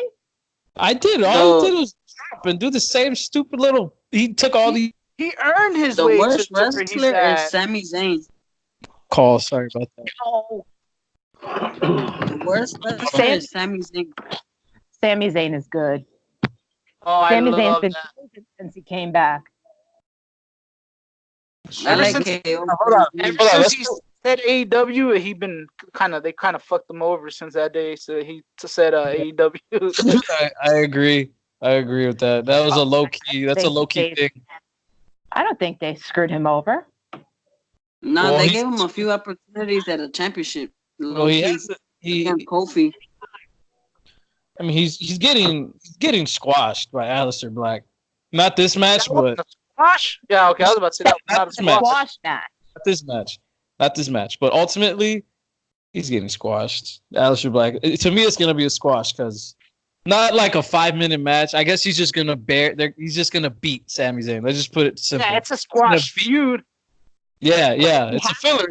I did. All he did was drop and do the same stupid little. He took all the. He earned his the way. The worst wrestler is Sami Zayn. Call. Sorry about that. No. The worst wrestler is Sami Zayn. Sami Zayn is good. Oh, Sami Zayn's been good since he came back. Ever since he said AEW, they kind of fucked him over since that day. So he said AEW. I agree. I agree with that. That was a low key. That's a low key thing. I don't think they screwed him over. No, they gave him a few opportunities at a championship. Well, he has and Kofi. I mean, he's getting squashed by Aleister Black. Not this match, That but wasn't a squash? Yeah, okay. I was about to say that was not a This match. squash. Squash match. not this match. But ultimately, he's getting squashed. Aleister Black. To me, it's gonna be a squash because not like a 5-minute match. I guess he's just gonna he's just gonna beat Sami Zayn. Let's just put it simple. Yeah, it's a squash feud. Yeah. It's a filler.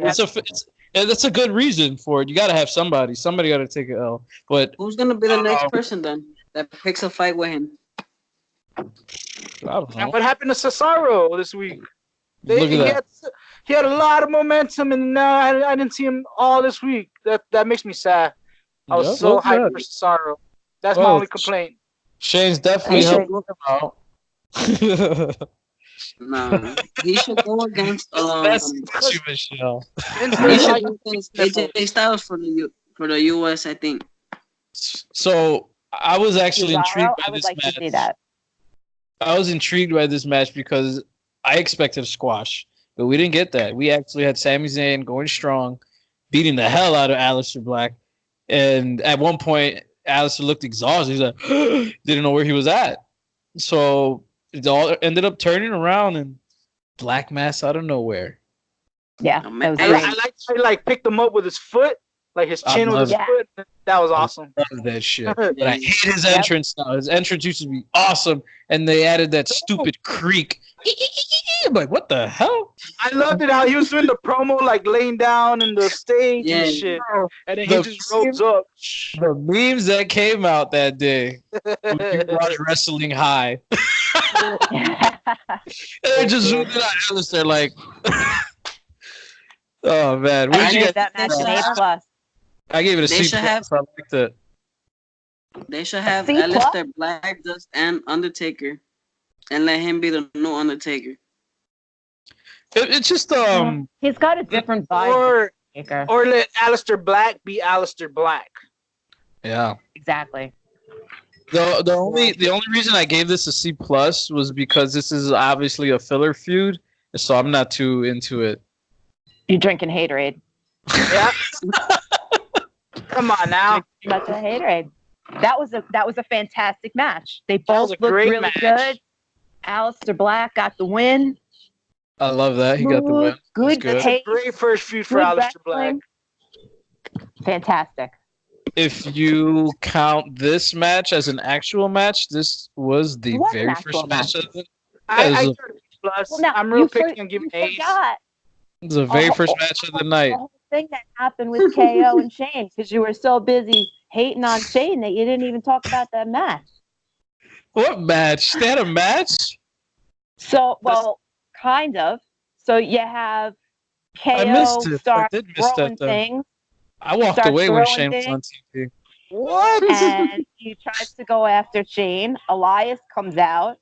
That's a good reason for it. You got to have somebody. Somebody got to take an L. But who's gonna be the next person then that picks a fight with him? I don't know. And what happened to Cesaro this week? Look at that. He had a lot of momentum, and now I didn't see him all this week. That makes me sad. I was so hyped for Cesaro. That's my only complaint. Shane's definitely helping him out. No, he should go against Michelle. he should go against AJ Styles for the US, I think. So I was actually intrigued by I would this like match. to see that. I was intrigued by this match because I expected a squash, but we didn't get that. We actually had Sami Zayn going strong, beating the hell out of Aleister Black, and at one point Aleister looked exhausted. He's like, didn't know where he was at. So it all ended up turning around and Black Mass out of nowhere. Yeah, Oh, that was I great. like how he like picked him up with his foot, like his chin with his foot. That was awesome. I love that shit. But I hate his entrance now. His entrance used to be awesome, and they added that stupid creak. I'm like, what the hell? I loved it how he was doing the promo, like laying down in the stage and shit, and then he just rose up. The memes that came out that day, was wrestling high. They just zoomed in on Aleister like, oh man, what did you gave that match an A+. I gave it a C+. I liked it. They should have C+? Aleister Black just and Undertaker, and let him be the new Undertaker. It's just he's got a different vibe. Or let Aleister Black be Aleister Black. Yeah. Exactly. The only reason I gave this a C+ was because this is obviously a filler feud, so I'm not too into it. You're drinking haterade. Yeah. Come on now. That's a haterade. That was a fantastic match. They both looked great really match. good. Aleister Black got the win. I love that. He got the win. Good. That's a great first feud for Aleister Black. Fantastic. If you count this match as an actual match, this was the very first match of the I plus. Well, now, I'm real picky on giving Ace. It was the very first match of the night. The whole thing that happened with KO and Shane, because you were so busy hating on Shane that you didn't even talk about that match. What match? They had a match? So, well, kind of. So you have KO start throwing things. I walked away when Shane was on TV. What? And he tries to go after Shane. Elias comes out.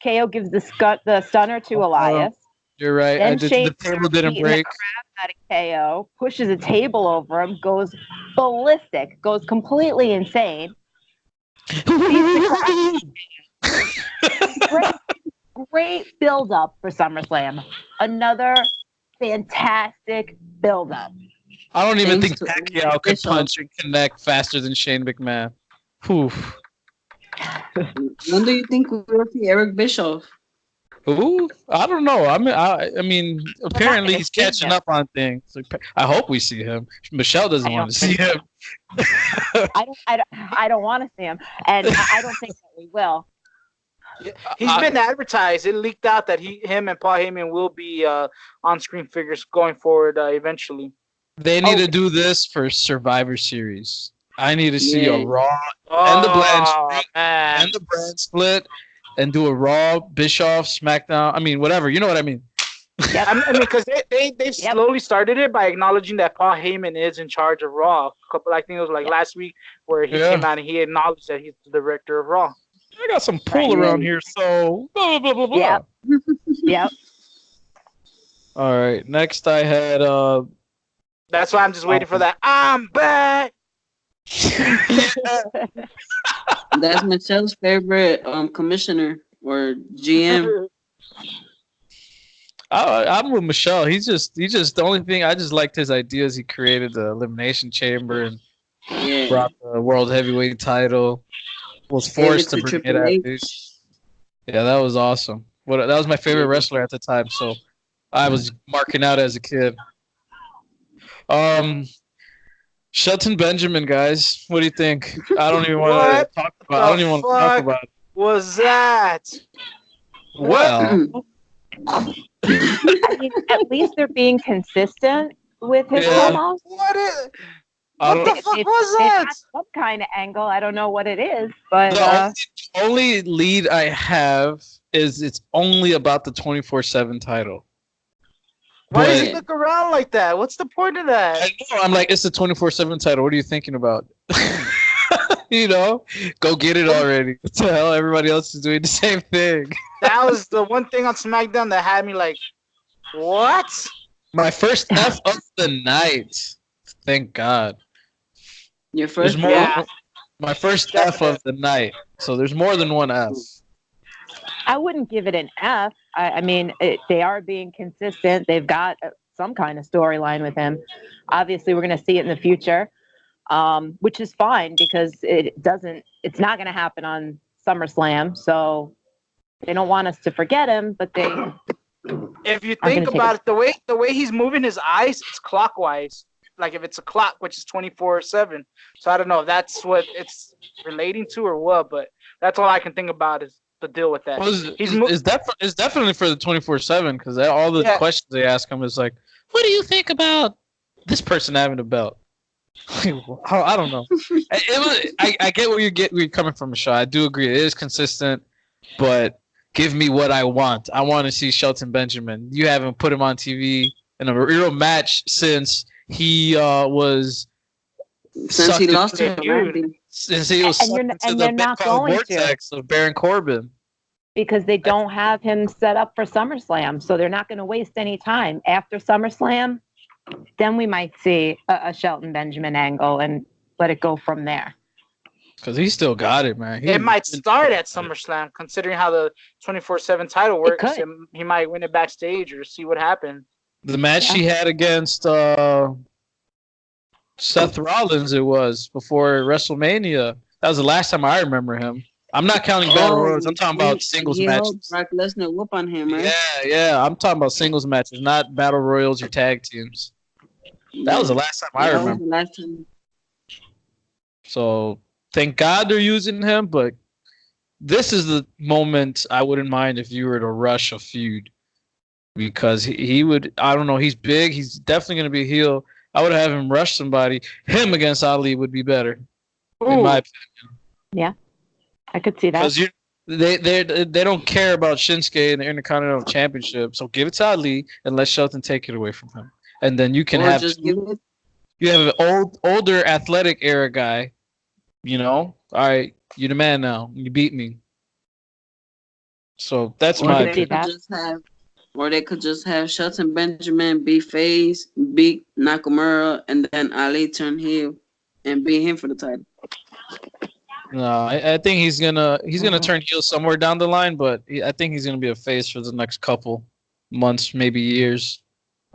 KO gives the stunner to Elias. You're right. Then the table didn't break. The crap out of KO, pushes a table over him, goes ballistic, goes completely insane. Great build up for SummerSlam. Another fantastic build up. I don't even think Pacquiao could punch and connect faster than Shane McMahon. Oof. When do you think we'll see Eric Bischoff? Ooh, I don't know. I mean, apparently he's catching up on things. I hope we see him. Michelle doesn't want to see him. I don't want to see him, and I don't think that we will. He's been advertised. It leaked out that him and Paul Heyman will be on-screen figures going forward eventually. They need to do this for Survivor Series. I need to see a Raw and the brand split, and do a Raw Bischoff SmackDown. I mean, whatever. You know what I mean? Yep. I mean, because they slowly started it by acknowledging that Paul Heyman is in charge of Raw. I think it was last week where he came out and he acknowledged that he's the director of Raw. I got some pull around here, so blah blah blah blah. Yep. Yep. All right. Next, I had. That's why I'm just waiting for that. I'm back. That's Michelle's favorite commissioner or GM. I'm with Michelle. He's just the only thing I just liked his ideas. He created the elimination chamber and Yeah. brought the world heavyweight title. Was Gave forced it to to bring it Triple at H. least. Yeah, that was awesome. That was my favorite wrestler at the time. So I was marking out as a kid. Shelton Benjamin, guys. What do you think? I don't even want to What talk about. I don't even want to talk fuck about it. was that? Well, I mean, at least they're being consistent with his Yeah. promos. What is? I What don't- the fuck It- was it that? has some kind of angle. I don't know what it is, but the only lead I have is it's only about the 24/7 title. Why does But- he look around like that? What's the point of that? I know, I'm like, it's the 24/7 title. What are you thinking about? You know, go get it already. What the hell? Everybody else is doing the same thing. That was the one thing on SmackDown that had me like, what? My first F of the night. Thank God. Your There's first more. Yeah. My first F of the night. So there's more than one F. I wouldn't give it an F. I mean, they are being consistent. They've got some kind of storyline with him. Obviously, we're going to see it in the future, which is fine because it's not going to happen on SummerSlam. So they don't want us to forget him, but they. If you I'm think gonna take about it, the way he's moving his eyes, it's clockwise. Like if it's a clock, which is 24/7. So I don't know if that's what it's relating to or what, but that's all I can think about is the deal with that. Well, it's definitely for the 24/7 because all the questions they ask him is like, what do you think about this person having a belt? I don't know. I get where you're coming from, Michelle. I do agree. It is consistent, but give me what I want. I want to see Shelton Benjamin. You haven't put him on TV in a real match since he was. Since he lost to Dude. Randy. Since he was sucked into the big vortex of Baron Corbin. Because they don't have him set up for SummerSlam, so they're not going to waste any time. After SummerSlam, then we might see a Shelton Benjamin angle and let it go from there. Because he still got it, man. It might start at SummerSlam, considering how the 24/7 title works. could. He might win it backstage or see what happens. The match he had against Seth Rollins, it was before WrestleMania. That was the last time I remember him. I'm not counting battle royals. I'm talking about singles matches. Brock Lesnar whoop on him, right? Yeah. I'm talking about singles matches, not battle royals or tag teams. That was the last time I remember. That was the last time. So thank God they're using him, but this is the moment I wouldn't mind if you were to rush a feud. Because he would, I don't know, he's big. He's definitely going to be a heel. I would have him rush somebody. Him against Ali would be better, in my opinion. Yeah, I could see that. Because they don't care about Shinsuke and the Intercontinental Championship, so give it to Ali and let Shelton take it away from him. And then you can have you have an older athletic era guy. You know, all right, you're the man now. You beat me. So that's my opinion. Or they could just have Shelton Benjamin beat face, beat Nakamura, and then Ali turn heel and beat him for the title. No, I think he's gonna turn heel somewhere down the line, but I think he's gonna be a face for the next couple months, maybe years.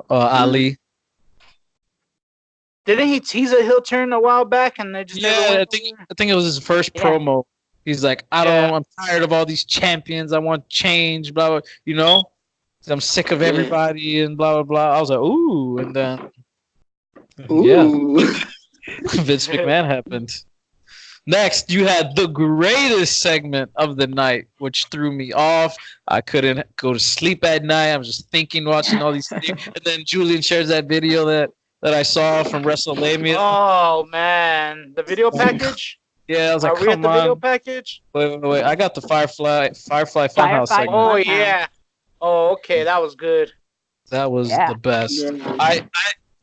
Ali. Didn't he tease a heel turn a while back and they just I think it was his first promo. He's like, I'm tired of all these champions. I want change. Blah blah. You know. I'm sick of everybody and blah, blah, blah. I was like, ooh. And then, Vince McMahon happened. Next, you had the greatest segment of the night, which threw me off. I couldn't go to sleep at night. I was just thinking, watching all these things. And then Julian shares that video that I saw from WrestleMania. Oh, man. The video package? Yeah, I was like, Are we at the video package? Wait. I got the Firefly Funhouse segment. Oh, yeah. Oh, okay, that was good. That was the best. Yeah. I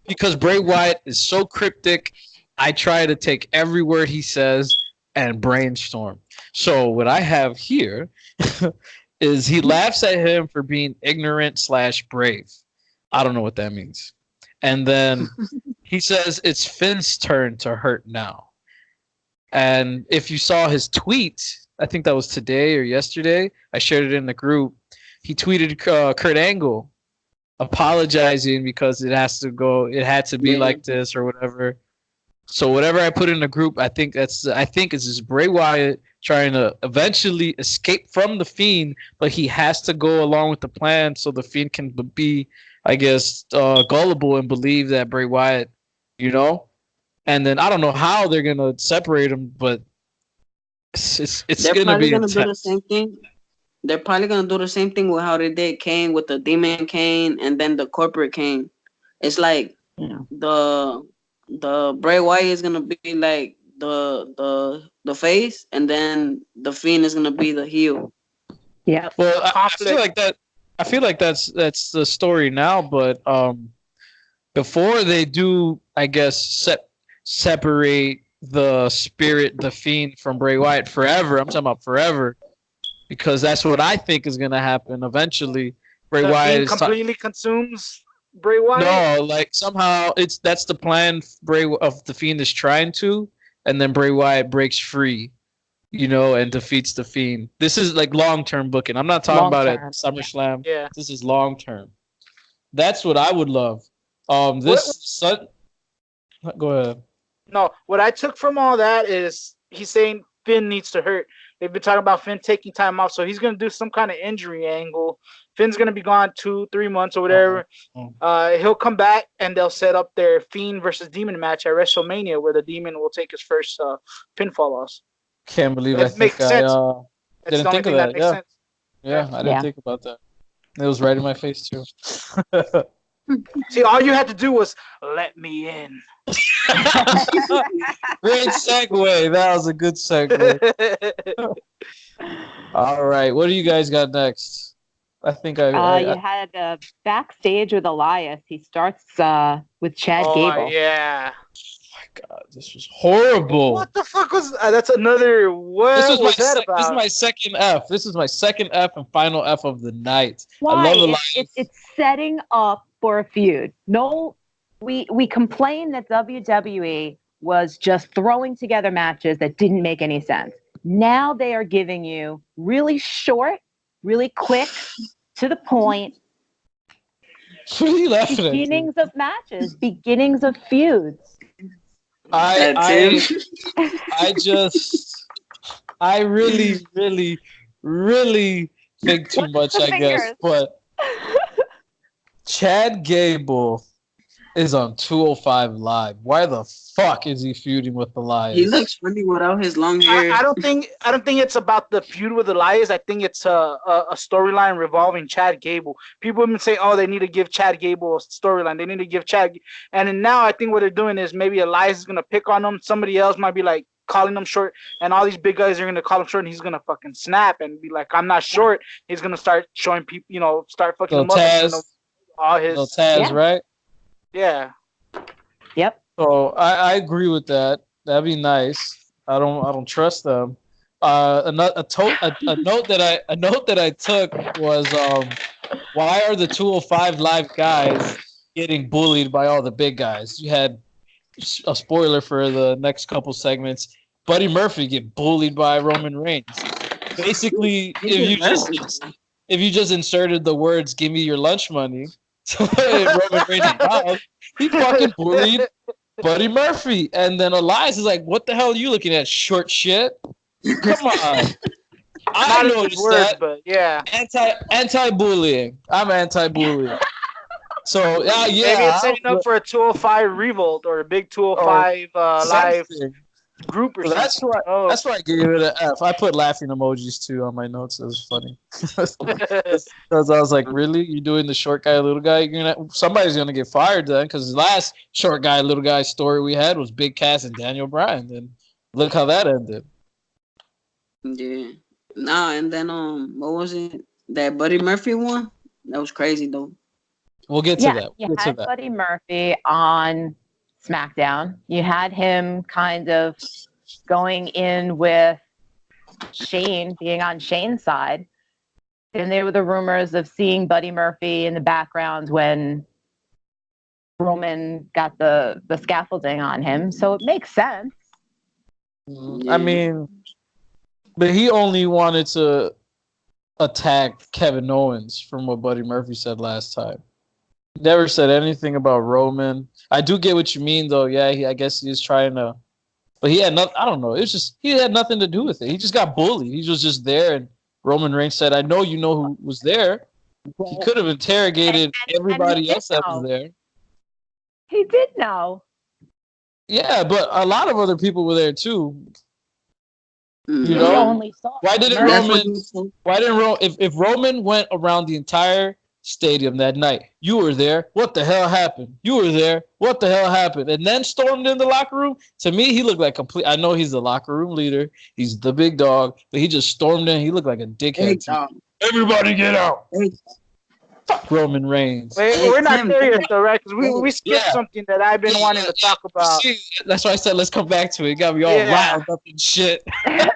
because Bray Wyatt is so cryptic, I try to take every word he says and brainstorm. So what I have here is he laughs at him for being ignorant / brave. I don't know what that means. And then he says it's Finn's turn to hurt now. And if you saw his tweet, I think that was today or yesterday, I shared it in the group. He tweeted Kurt Angle apologizing because it had to be Yeah. like this or whatever. So whatever I put in the group, I think it's just Bray Wyatt trying to eventually escape from the Fiend, but he has to go along with the plan so the Fiend can be, I guess, gullible and believe that Bray Wyatt, you know. And then I don't know how they're gonna separate them, but it's They're gonna probably be gonna do the intense. same thing. They're probably gonna do the same thing with how they did Kane with the Demon Kane and then the Corporate Kane. It's like Yeah. the Bray Wyatt is gonna be like the face, and then the Fiend is gonna be the heel. Yep. Well, I feel Conflict. like that. I feel like that's the story now, but before they do, I guess separate the spirit, the Fiend, from Bray Wyatt forever. I'm talking about forever, because that's what I think is gonna happen eventually. Bray The Wyatt Fiend is completely consumes Bray Wyatt. no, like somehow that's the plan. Bray of the Fiend is trying to, and then Bray Wyatt breaks free, and defeats the Fiend. This is like long term booking. I'm not talking Long about at term. SummerSlam. Yeah. This is long term. That's what I would love. What? Go ahead. No, what I took from all that is he's saying Finn needs to hurt. They've been talking about Finn taking time off, so he's gonna do some kind of injury angle. Finn's gonna be gone 2-3 months or whatever. He'll come back and they'll set up their Fiend versus Demon match at WrestleMania, where the Demon will take his first pinfall loss. Can't believe That makes sense. That's didn't the only think of thing that that. makes sense. Yeah, I didn't Yeah. think about that. It was right in my face too. See, all you had to do was let me in. Great segue. That was a good segue. All right, what do you guys got next? I think You had backstage with Elias. He starts with Chad Gable. Yeah. God, this was horrible. What the fuck was that's another what was that about? This is my second F. This is my second F and final F of the night. Why? I love Elias. It's setting up for a feud. No, we complained that WWE was just throwing together matches that didn't make any sense. Now they are giving you really short, really quick, to the point. What are you laughing at? Beginnings of matches, beginnings of feuds. I really, really, really think too much, I guess. But Chad Gable is on 205 Live. Why the fuck is he feuding with Elias? He looks funny without his long hair. I don't think it's about the feud with Elias. I think it's a storyline revolving Chad Gable. People have been saying, oh, they need to give Chad Gable a storyline. They need to give Chad. And then now I think what they're doing is maybe Elias is gonna pick on him. Somebody else might be like calling him short, and all these big guys are gonna call him short, and he's gonna fucking snap and be like, I'm not short. He's gonna start showing people, start fucking him up. All his Taz, right? Yeah. Yep. So I agree with that. That'd be nice. I don't trust them. A note that I took was why are the 205 Live guys getting bullied by all the big guys? You had a spoiler for the next couple segments. Buddy Murphy get bullied by Roman Reigns. Basically, if you just inserted the words "Give me your lunch money," Roman Reigns mouth, he fucking bullied Buddy Murphy, and then Elias is like, "What the hell are you looking at, short shit? Come on." I noticed that, but yeah, anti-bullying. I'm anti-bullying. So maybe it's setting up for a 205 revolt or a big 205 live group or something. That's why I gave it an F. I put laughing emojis too on my notes. It was funny because I was like, "Really? You doing the short guy, little guy? Somebody's gonna get fired then." Because the last short guy, little guy story we had was Big Cass and Daniel Bryan. Then look how that ended. Yeah. Nah, and then what was it? That Buddy Murphy one? That was crazy though. We'll get to that. You had Buddy Murphy on SmackDown. You had him kind of going in with Shane, being on Shane's side. And there were the rumors of seeing Buddy Murphy in the background when Roman got the scaffolding on him. So it makes sense. I mean, but he only wanted to attack Kevin Owens from what Buddy Murphy said last time. Never said anything about Roman. I do get what you mean, though. Yeah, I guess he was trying to, but he had nothing. I don't know. It was just he had nothing to do with it. He just got bullied. He was just there, and Roman Reigns said, "I know you know who was there." He could have interrogated everybody else that was there. He did know. Yeah, but a lot of other people were there too. You He know, only saw why didn't That's what Roman? he said. Why didn't if Roman went around the entire stadium that night? You were there. What the hell happened? You were there. What the hell happened? And then stormed in the locker room. To me, he looked like complete. I know he's the locker room leader. He's the big dog, but he just stormed in. He looked like a dickhead. Everybody get out! Fuck Roman Reigns. Wait, we're not there yet, though, right? Because we skipped something that I've been wanting to talk about. See, that's why I said let's come back to it. It got me all riled up and shit. All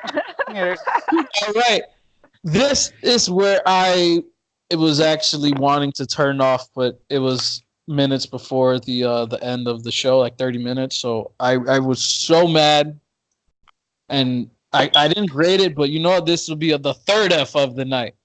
right. This is where it was actually wanting to turn off, but it was minutes before the end of the show, like 30 minutes. So I was so mad, and I didn't grade it, but you know this will be the third F of the night.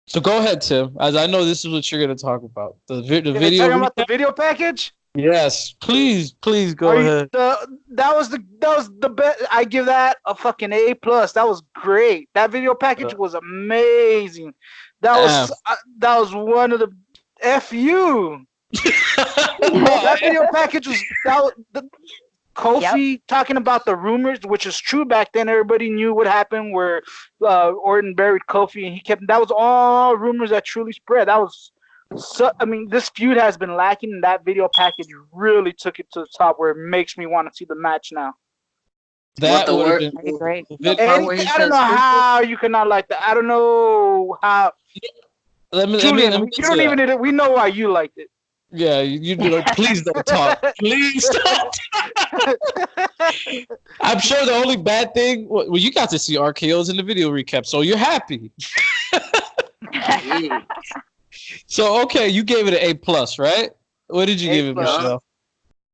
So go ahead, Tim, as I know this is what you're going to talk about. The video. Talking about the video package? Yes, please go ahead. That was the best. I give that a fucking A+. That was great. That video package was amazing. That was one of the FU. That video package was Kofi talking about the rumors, which is true back then. Everybody knew what happened where Orton buried Kofi, and that was all rumors that truly spread. That was this feud has been lacking, and that video package really took it to the top where it makes me want to see the match now. That would have been great. I don't know how you cannot like that. I don't know how. Julian, you don't even need it. We know why you liked it. Yeah, you do it. Please don't talk. Please don't talk. I'm sure the only bad thing, well, you got to see RKO's in the video recap, so you're happy. So, okay, you gave it an A+, right? What did you give it, Michelle?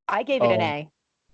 I gave it an A.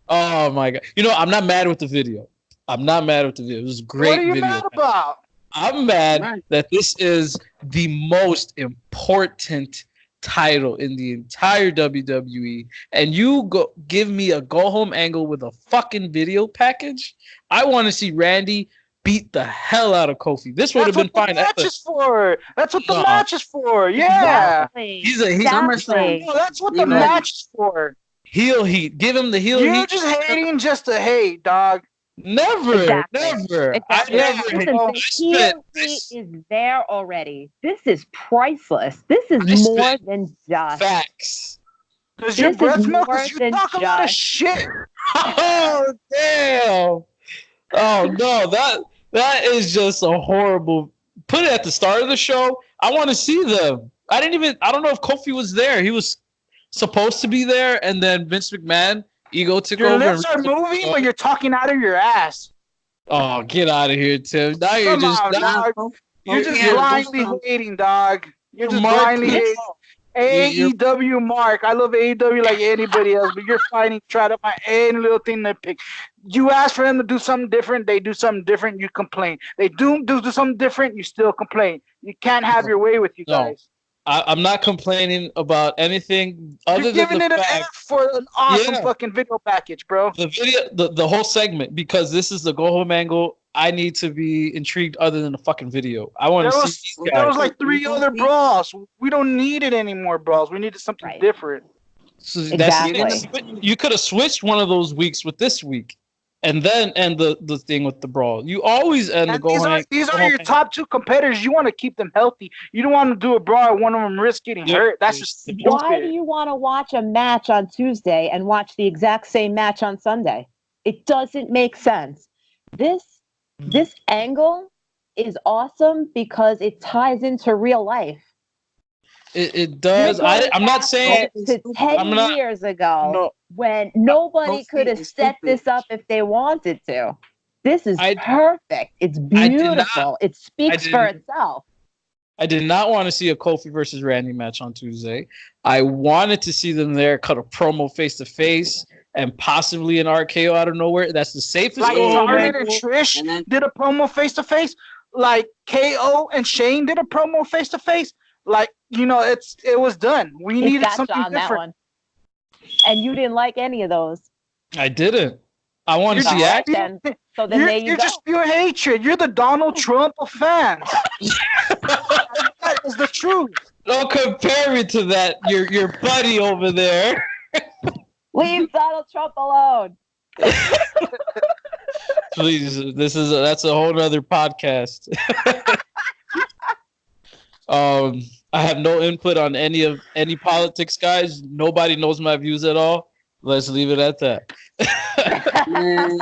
Oh, my God. You know, I'm not mad with the video. It was a great video. What are you mad about? I'm mad that this is the most important title in the entire WWE, and you give me a go home angle with a fucking video package. I want to see Randy beat the hell out of Kofi. This would have been fine. That's what the match is for. Yeah, exactly. That's what the match is for. Heel heat. Give him the heel heat. You're just hating just to hate, dog. Never. Exactly. Heel heat is there already. This is priceless. This is more than just facts. Does your breath smell? Because you talk a lot of shit. Oh damn! Oh no, that is just a horrible. Put it at the start of the show. I want to see them. I don't know if Kofi was there. He was supposed to be there, and then Vince McMahon ego took over. Your lips are moving, but you're talking out of your ass. Oh, get out of here, Tim! Now you're just blindly hating, dog. You're just blindly hating. AEW Mark. I love AEW like anybody else, but you're fighting, try to find any little thing to pick. You ask for them to do something different, they do something different, you complain. They do something different, you still complain. You can't have your way with you guys. I'm not complaining about anything other than giving it an F for an awesome fucking video package, bro. The video, the whole segment, because this is the go home angle. I need to be intrigued other than the fucking video. I want to see these guys. There was like 3 other brawls. We don't need it anymore, brawls. We needed something different. So you could have switched one of those weeks with this week, and then end the thing with the brawl. You always end the go home. These are your top 2 competitors. You want to keep them healthy. You don't want to do a brawl and one of them risk getting hurt. That's just stupid. Why do you want to watch a match on Tuesday and watch the exact same match on Sunday? It doesn't make sense. This angle is awesome because it ties into real life. It does. I'm not saying to 10 years ago when nobody could have set this up if they wanted to. This is perfect. It's beautiful. It speaks for itself. I did not want to see a Kofi versus Randy match on Tuesday. I wanted to see them there, cut a promo face to face, and possibly an RKO out of nowhere. That's the safest. Like Charlotte and Trish did a promo face to face. Like KO and Shane did a promo face to face. like it was done. We He's needed gotcha something on that different. one. And you didn't like any of those. I didn't. I want to You're see just action. Then, so then there you You're go. just pure hatred. You're the Donald Trump of fans. That is the truth. Don't compare me to that. Your buddy over there. Leave Donald Trump alone. Please, that's a whole other podcast. I have no input on any politics, guys. Nobody knows my views at all. Let's leave it at that. Man,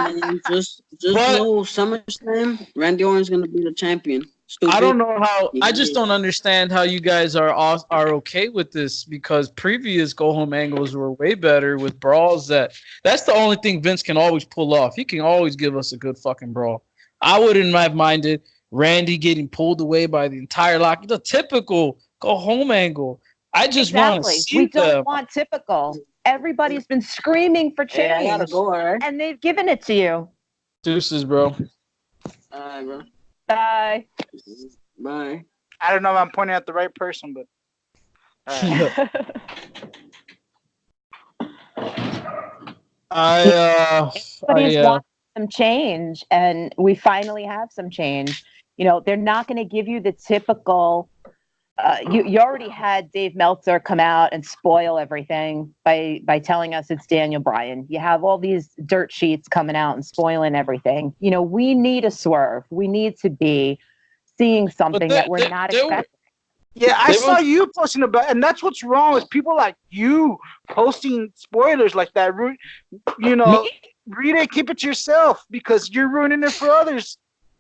just know SummerSlam, Randy Orton's gonna be the champion. Stupid. I don't know how. I just don't understand how you guys are okay with this, because previous go home angles were way better with brawls. That's the only thing Vince can always pull off. He can always give us a good fucking brawl. I wouldn't have minded Randy getting pulled away by the entire lock. The typical go home angle. I just want to see We don't them. want typical. Everybody's been screaming for change, I gotta go, all right? and they've given it to you. Deuces, bro. All right, bro. Bye. Bye. I don't know if I'm pointing at the right person, but Everybody's wanting some change, and we finally have some change. They're not going to give you the typical. You already had Dave Meltzer come out and spoil everything by telling us it's Daniel Bryan. You have all these dirt sheets coming out and spoiling everything. We need a swerve. We need to be seeing something that we're not expecting. Yeah, I saw you posting about, and that's what's wrong with people like you posting spoilers like that. Read it, keep it to yourself, because you're ruining it for others.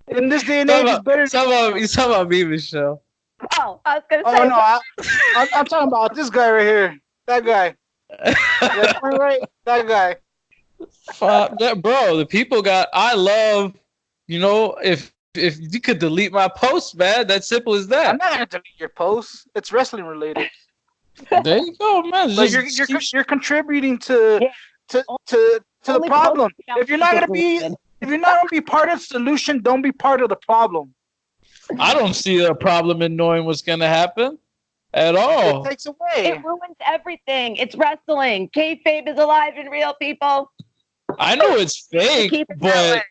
In this day and age, it's better. You talking about me, Michelle? Oh, I was gonna say. Oh no, I'm talking about this guy right here. That guy. Right, that guy. Bro, the people got. I love. If you could delete my post, man, that's simple as that. I'm not gonna delete your post. It's wrestling related. There you go, man. So you're contributing to the problem. If you're not gonna be part of the solution, don't be part of the problem. I don't see a problem in knowing what's gonna happen at all. It takes away. It ruins everything. It's wrestling. Kayfabe is alive in real, people. I know it's fake, but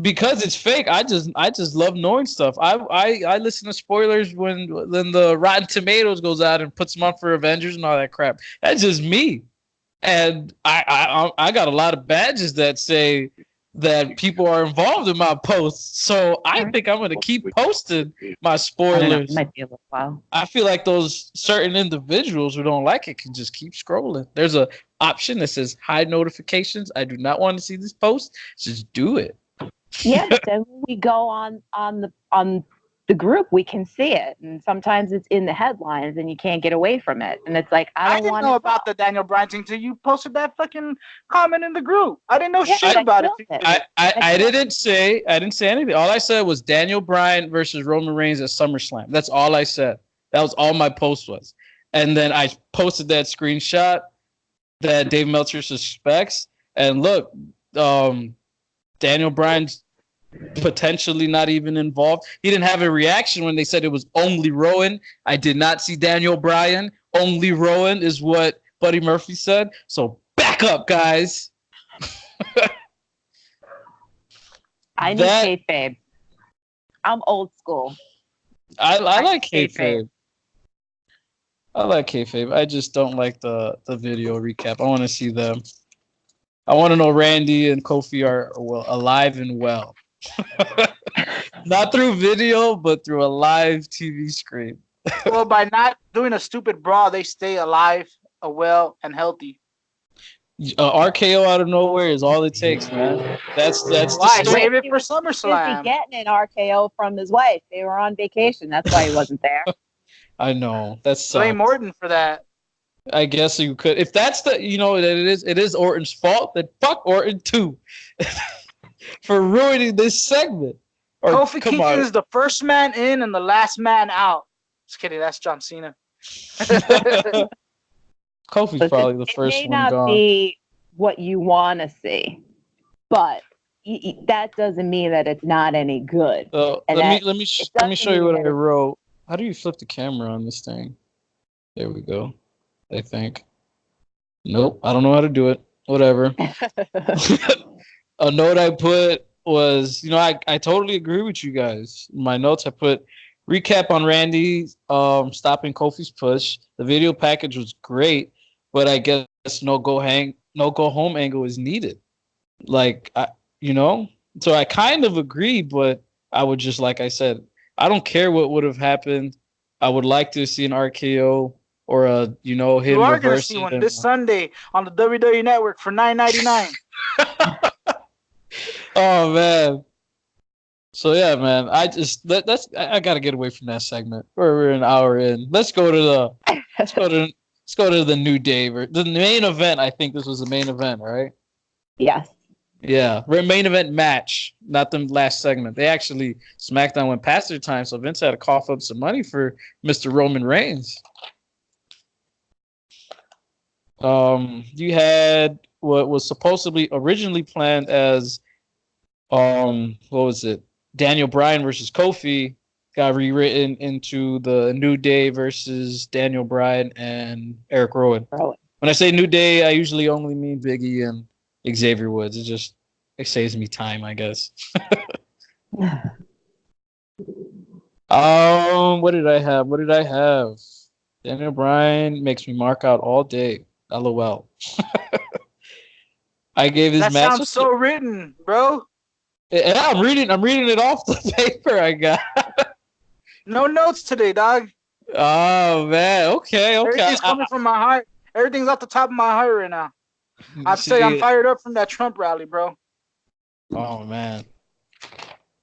because it's fake, I just love knowing stuff. I listen to spoilers when the Rotten Tomatoes goes out and puts them on for Avengers and all that crap. That's just me, and I got a lot of badges that say that people are involved in my posts, so I think I'm gonna keep posting my spoilers. It might be a little while. I feel like those certain individuals who don't like it can just keep scrolling. There's a option that says hide notifications. I do not want to see this post. Just do it. Yeah, but then when we go on the group, we can see it, and sometimes it's in the headlines, and you can't get away from it. And it's like I didn't know about the Daniel Bryan thing till you posted that fucking comment in the group. I didn't know shit about it. I didn't say anything. All I said was Daniel Bryan versus Roman Reigns at SummerSlam. That's all I said. That was all my post was. And then I posted that screenshot that Dave Meltzer suspects. And look, Daniel Bryan's potentially not even involved. He didn't have a reaction when they said it was only Rowan. I did not see Daniel Bryan. Only Rowan is what Buddy Murphy said. So back up, guys. I need kayfabe. I'm old school. I like kayfabe. I like kayfabe. I just don't like the video recap. I want to see them. I want to know Randy and Kofi are alive and well. Not through video, but through a live TV screen. Well, by not doing a stupid brawl, they stay alive, well, and healthy. RKO out of nowhere is all it takes, man. That's why save it for SummerSlam. He's getting an RKO from his wife. They were on vacation. That's why he wasn't there. I know. That's blame Orton for that. I guess you could. If that's that it is Orton's fault, then fuck Orton too. For ruining this segment. Kofi Kingston is the first man in and the last man out. Just kidding, that's John Cena. Kofi's probably the first one gone. It may not be what you want to see, but that doesn't mean that it's not any good. Let me show you what I wrote. How do you flip the camera on this thing? There we go. I think. Nope, I don't know how to do it. Whatever. A note I put was, I totally agree with you guys. In my notes, I put recap on Randy stopping Kofi's push. The video package was great, but I guess no go home angle is needed. So I kind of agree, but I would just, like I said, I don't care what would have happened. I would like to see an RKO or him You are gonna reverse see one this Sunday on the WWE Network for $9.99. Oh man. So yeah, man. I gotta get away from that segment. We're an hour in. Let's go to the New Day. The main event. I think this was the main event, right? Yes. Yeah, main event match, not the last segment. They actually SmackDown went past their time, so Vince had to cough up some money for Mr. Roman Reigns. You had what was supposedly originally planned as what was it? Daniel Bryan versus Kofi got rewritten into the New Day versus Daniel Bryan and Eric Rowan. When I say New Day, I usually only mean Big E and Xavier Woods. It saves me time, I guess. What did I have? Daniel Bryan makes me mark out all day. LOL. I gave this match. That sounds so written, bro. Yeah, I'm reading it off the paper I got. No notes today, dog. Oh man, okay. Everything's coming from my heart. Everything's off the top of my heart right now. I'm fired up from that Trump rally, bro. Oh man.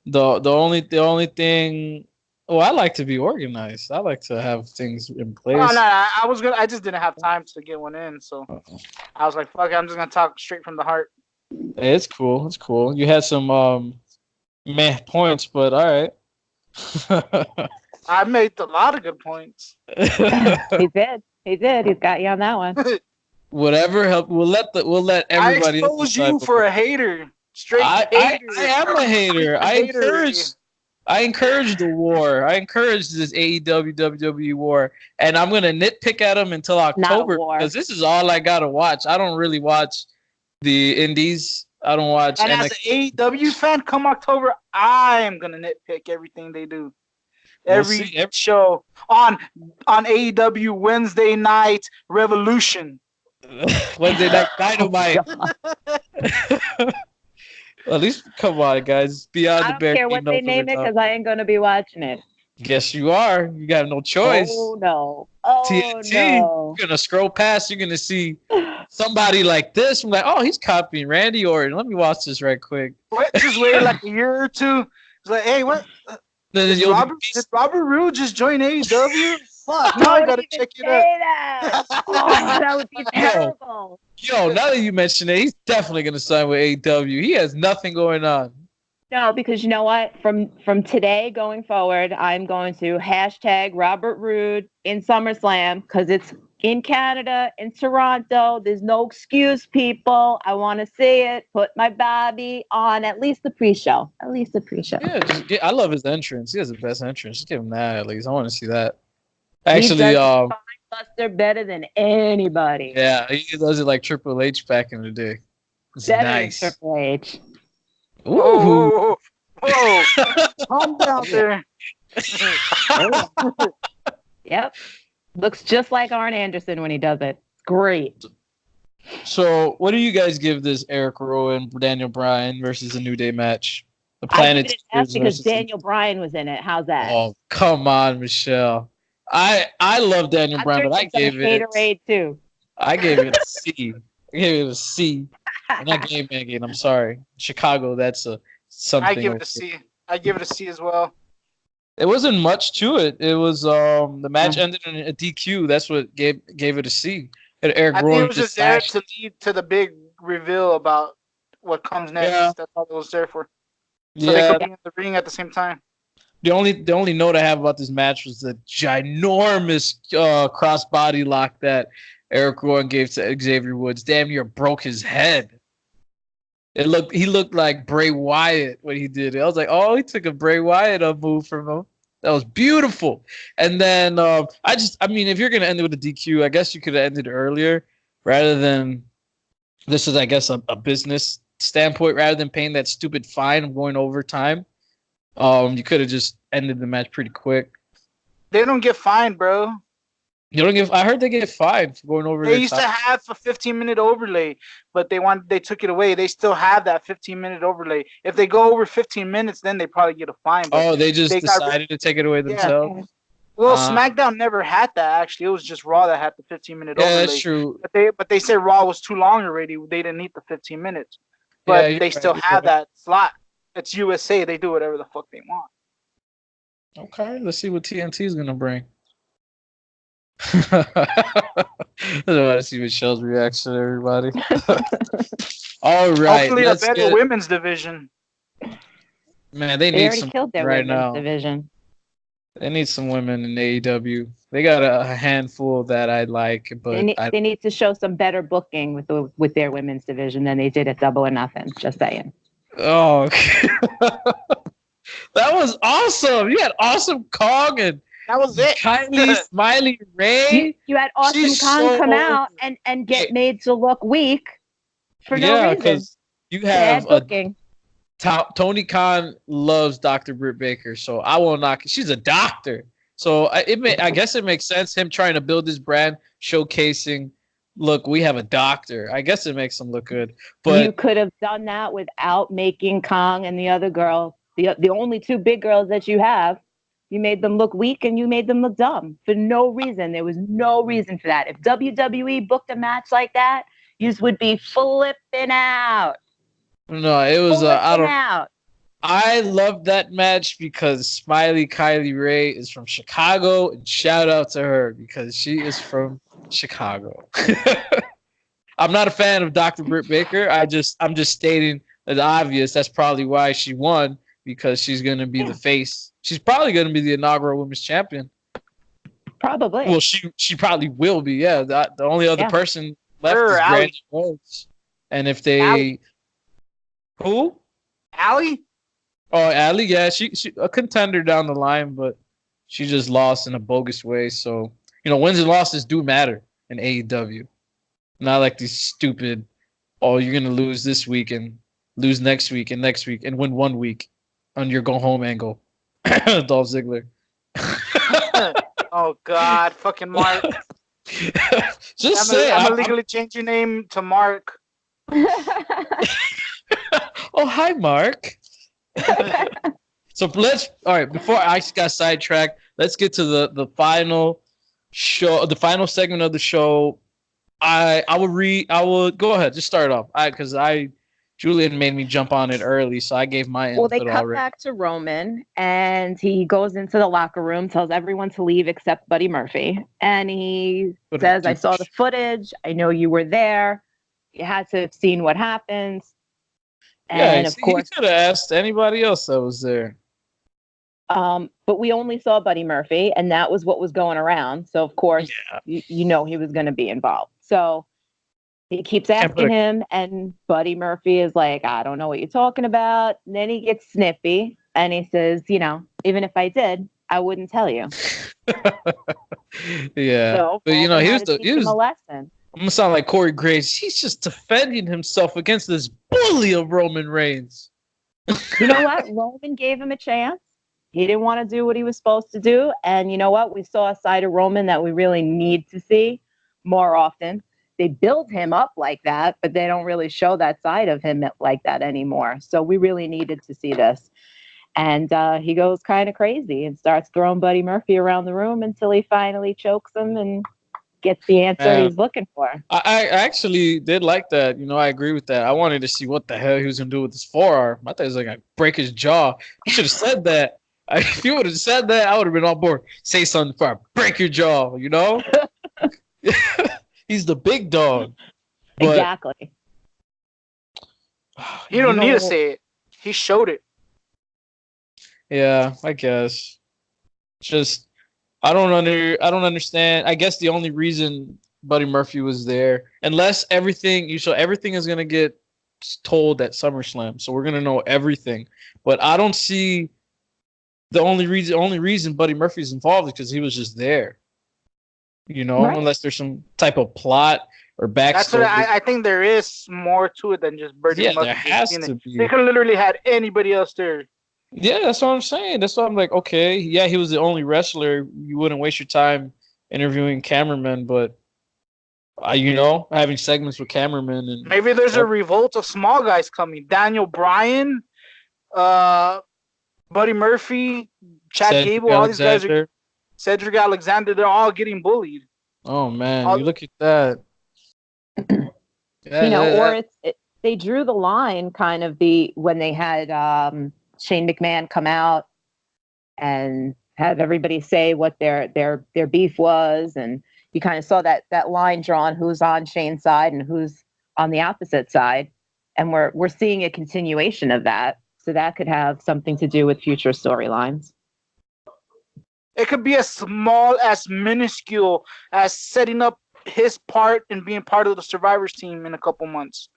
The only thing. Oh, I like to be organized. I like to have things in place. Oh no, I just didn't have time to get one in, so I was like, fuck it, I'm just gonna talk straight from the heart. It's cool. It's cool. You had some meh points, but all right. I made a lot of good points. He did. He's got you on that one. Whatever help. We'll let everybody. I expose you for a hater. Straight hater. I am a hater. I encourage the war. I encourage this AEW WWE war, and I'm gonna nitpick at them until October because this is all I gotta watch. I don't really watch the indies. I don't watch. And as an AEW fan, come October, I am gonna nitpick everything they do. Every show on AEW Wednesday night Revolution. Wednesday night Dynamite. At least, come on, guys. Beyond I don't care what they name it because I ain't gonna be watching it. Guess you are. You got no choice. Oh no. Oh TNT, no. You're gonna scroll past. You're gonna see somebody like this. I'm like, oh, he's copying Randy Orton. Let me watch this right quick. Just wait like a year or two. It's like, hey, what? Did Robert Roode just join AEW? Fuck, now I gotta check it out. That. Oh, that would be terrible. Yo, now that you mention it, he's definitely gonna sign with AEW. He has nothing going on. No, because you know what? From today going forward, I'm going to hashtag Robert Roode in SummerSlam because it's in Canada, in Toronto. There's no excuse, people. I want to see it. Put my Bobby on at least the pre-show. Yeah, I love his entrance. He has the best entrance. Just give him that at least. I want to see that. Actually, Buster better than anybody. Yeah, he does it like Triple H back in the day. It's better nice. Than Triple H. Ooh. Whoa. Calm down there. Yep. Looks just like Arn Anderson when he does it. Great. So, what do you guys give this Eric Rowan, Daniel Bryan versus the New Day match? The Planet because Daniel Bryan was in it. How's that? Oh, come on, Michelle. I love Daniel Bryan, but I gave it Gatorade too. I gave it a C. I gave it a C. I'm not Game Megan. I'm sorry. Chicago, that's something. I give it a C. I give it a C as well. It wasn't much to it. It was the match ended in a DQ. That's what gave it a C. And Eric Rowan think it was just there to lead to the big reveal about what comes next. Yeah. That's all it was there for. So they could be in the ring at the same time. The only note I have about this match was the ginormous crossbody lock that Eric Rowan gave to Xavier Woods. Damn near broke his head. He looked like Bray Wyatt when he did it. I was like, oh, he took a Bray Wyatt move from him. That was beautiful. And then I mean, if you're gonna end it with a DQ, I guess you could have ended earlier rather than this is, I guess, a business standpoint rather than paying that stupid fine of going overtime. You could have just ended the match pretty quick. They don't get fined, bro. You don't get. I heard they get fined for going over. They used to have a 15-minute overlay, but they took it away. They still have that 15-minute overlay. If they go over 15 minutes, then they probably get a fine. But they just decided to take it away themselves. Yeah. Well, SmackDown never had that. Actually, it was just Raw that had the 15-minute overlay. Yeah, that's true. But they said Raw was too long already. They didn't need the 15 minutes. But they still have that slot. It's USA. They do whatever the fuck they want. Okay, let's see what TNT is gonna bring. I don't want to see Michelle's reaction to everybody. All right. Hopefully a better women's division. Man, they need some killed their right women's now. division. They need some women in AEW. They got a handful that I like, but they need to show some better booking with their women's division than they did at Double or Nothing. Just saying. Oh, okay. That was awesome. You had Awesome Kong and that was it. Kylie Smiley Ray. You had Awesome Kong come out and get made to look weak for no reason. Because you have Tony Khan loves Dr. Britt Baker, so I won't knock it. She's a doctor. So I guess it makes sense him trying to build his brand, showcasing, look, we have a doctor. I guess it makes him look good. But you could have done that without making Kong and the other girl, the only two big girls that you have. You made them look weak and you made them look dumb for no reason. There was no reason for that. If WWE booked a match like that, you would be flipping out. No, it was I love that match because Smiley Kylie Ray is from Chicago, and shout out to her because she is from Chicago. I'm not a fan of Dr. Britt Baker. I'm just stating the obvious. That's probably why she won, because she's going to be the face. She's probably going to be the inaugural women's champion. Probably. Well, she probably will be. Yeah, the only other person left is Brandon Rhodes. And if they who? Allie? Oh, Allie, yeah, she a contender down the line, but she just lost in a bogus way. So, wins and losses do matter in AEW. Not like these stupid, you're going to lose this week and lose next week and win 1 week on your go home angle. Dolph Ziggler. Oh God, fucking Mark. Just I'm gonna legally change your name to Mark. Oh, hi, Mark. So all right, before I got sidetracked, let's get to the final show, the final segment of the show. I will go ahead, just start off. Julian made me jump on it early, so I gave my input. Well, they cut back to Roman, and he goes into the locker room, tells everyone to leave except Buddy Murphy. And he says, I saw the footage. I know you were there. You had to have seen what happened. And of course, he could have asked anybody else that was there. But we only saw Buddy Murphy, and that was what was going around. So, of course, he was going to be involved. So he keeps asking him, and Buddy Murphy is like, I don't know what you're talking about. And then he gets snippy, and he says, even if I did, I wouldn't tell you. Yeah. So, but, he was a lesson. I'm going to sound like Corey Graves. He's just defending himself against this bully of Roman Reigns. You know what? Roman gave him a chance. He didn't want to do what he was supposed to do. And you know what? We saw a side of Roman that we really need to see more often. They build him up like that, but they don't really show that side of him like that anymore. So we really needed to see this. And he goes kind of crazy and starts throwing Buddy Murphy around the room until he finally chokes him and gets the answer he's looking for. I actually did like that. I agree with that. I wanted to see what the hell he was going to do with his forearm. I thought he was going to break his jaw. He should have said that. If you would have said that, I would have been on board. Say something before I break your jaw, He's the big dog. But, exactly. You don't need to say it. He showed it. Yeah, I guess. Just I don't understand. I guess the only reason Buddy Murphy was there, unless everything is gonna get told at SummerSlam, so we're gonna know everything. But I don't see the only reason Buddy Murphy's involved is because he was just there. Right. Unless there's some type of plot or That's what backstory. I think there is more to it than just Birdie Yeah, Murphy. there has to be. They could have literally had anybody else there. Yeah, that's what I'm saying. That's why I'm like, okay, yeah, he was the only wrestler. You wouldn't waste your time interviewing cameramen, but having segments with cameramen and Maybe there's a revolt of small guys coming. Daniel Bryan, Buddy Murphy, Chad Cedric Gable, all these guys Alexander. are Cedric Alexander. They're all getting bullied. Oh man, you look at that. They drew the line kind of when they had Shane McMahon come out and have everybody say what their beef was, and you kind of saw that line drawn, who's on Shane's side and who's on the opposite side, and we're seeing a continuation of that. So that could have something to do with future storylines. It could be as small, as minuscule as setting up his part and being part of the Survivors team in a couple months.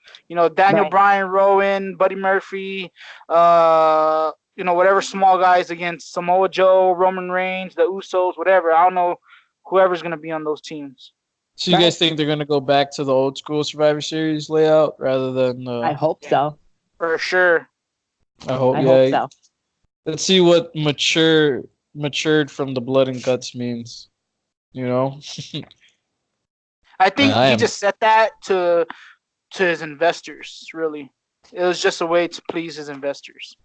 Daniel Bryan, Rowan, Buddy Murphy, whatever small guys against Samoa Joe, Roman Reigns, the Usos, whatever. I don't know whoever's going to be on those teams. So you guys think they're going to go back to the old school Survivor Series layout rather than... I hope so. For sure. I hope so. Let's see what matured from the blood and guts means. I think he just said that to his investors, really. It was just a way to please his investors.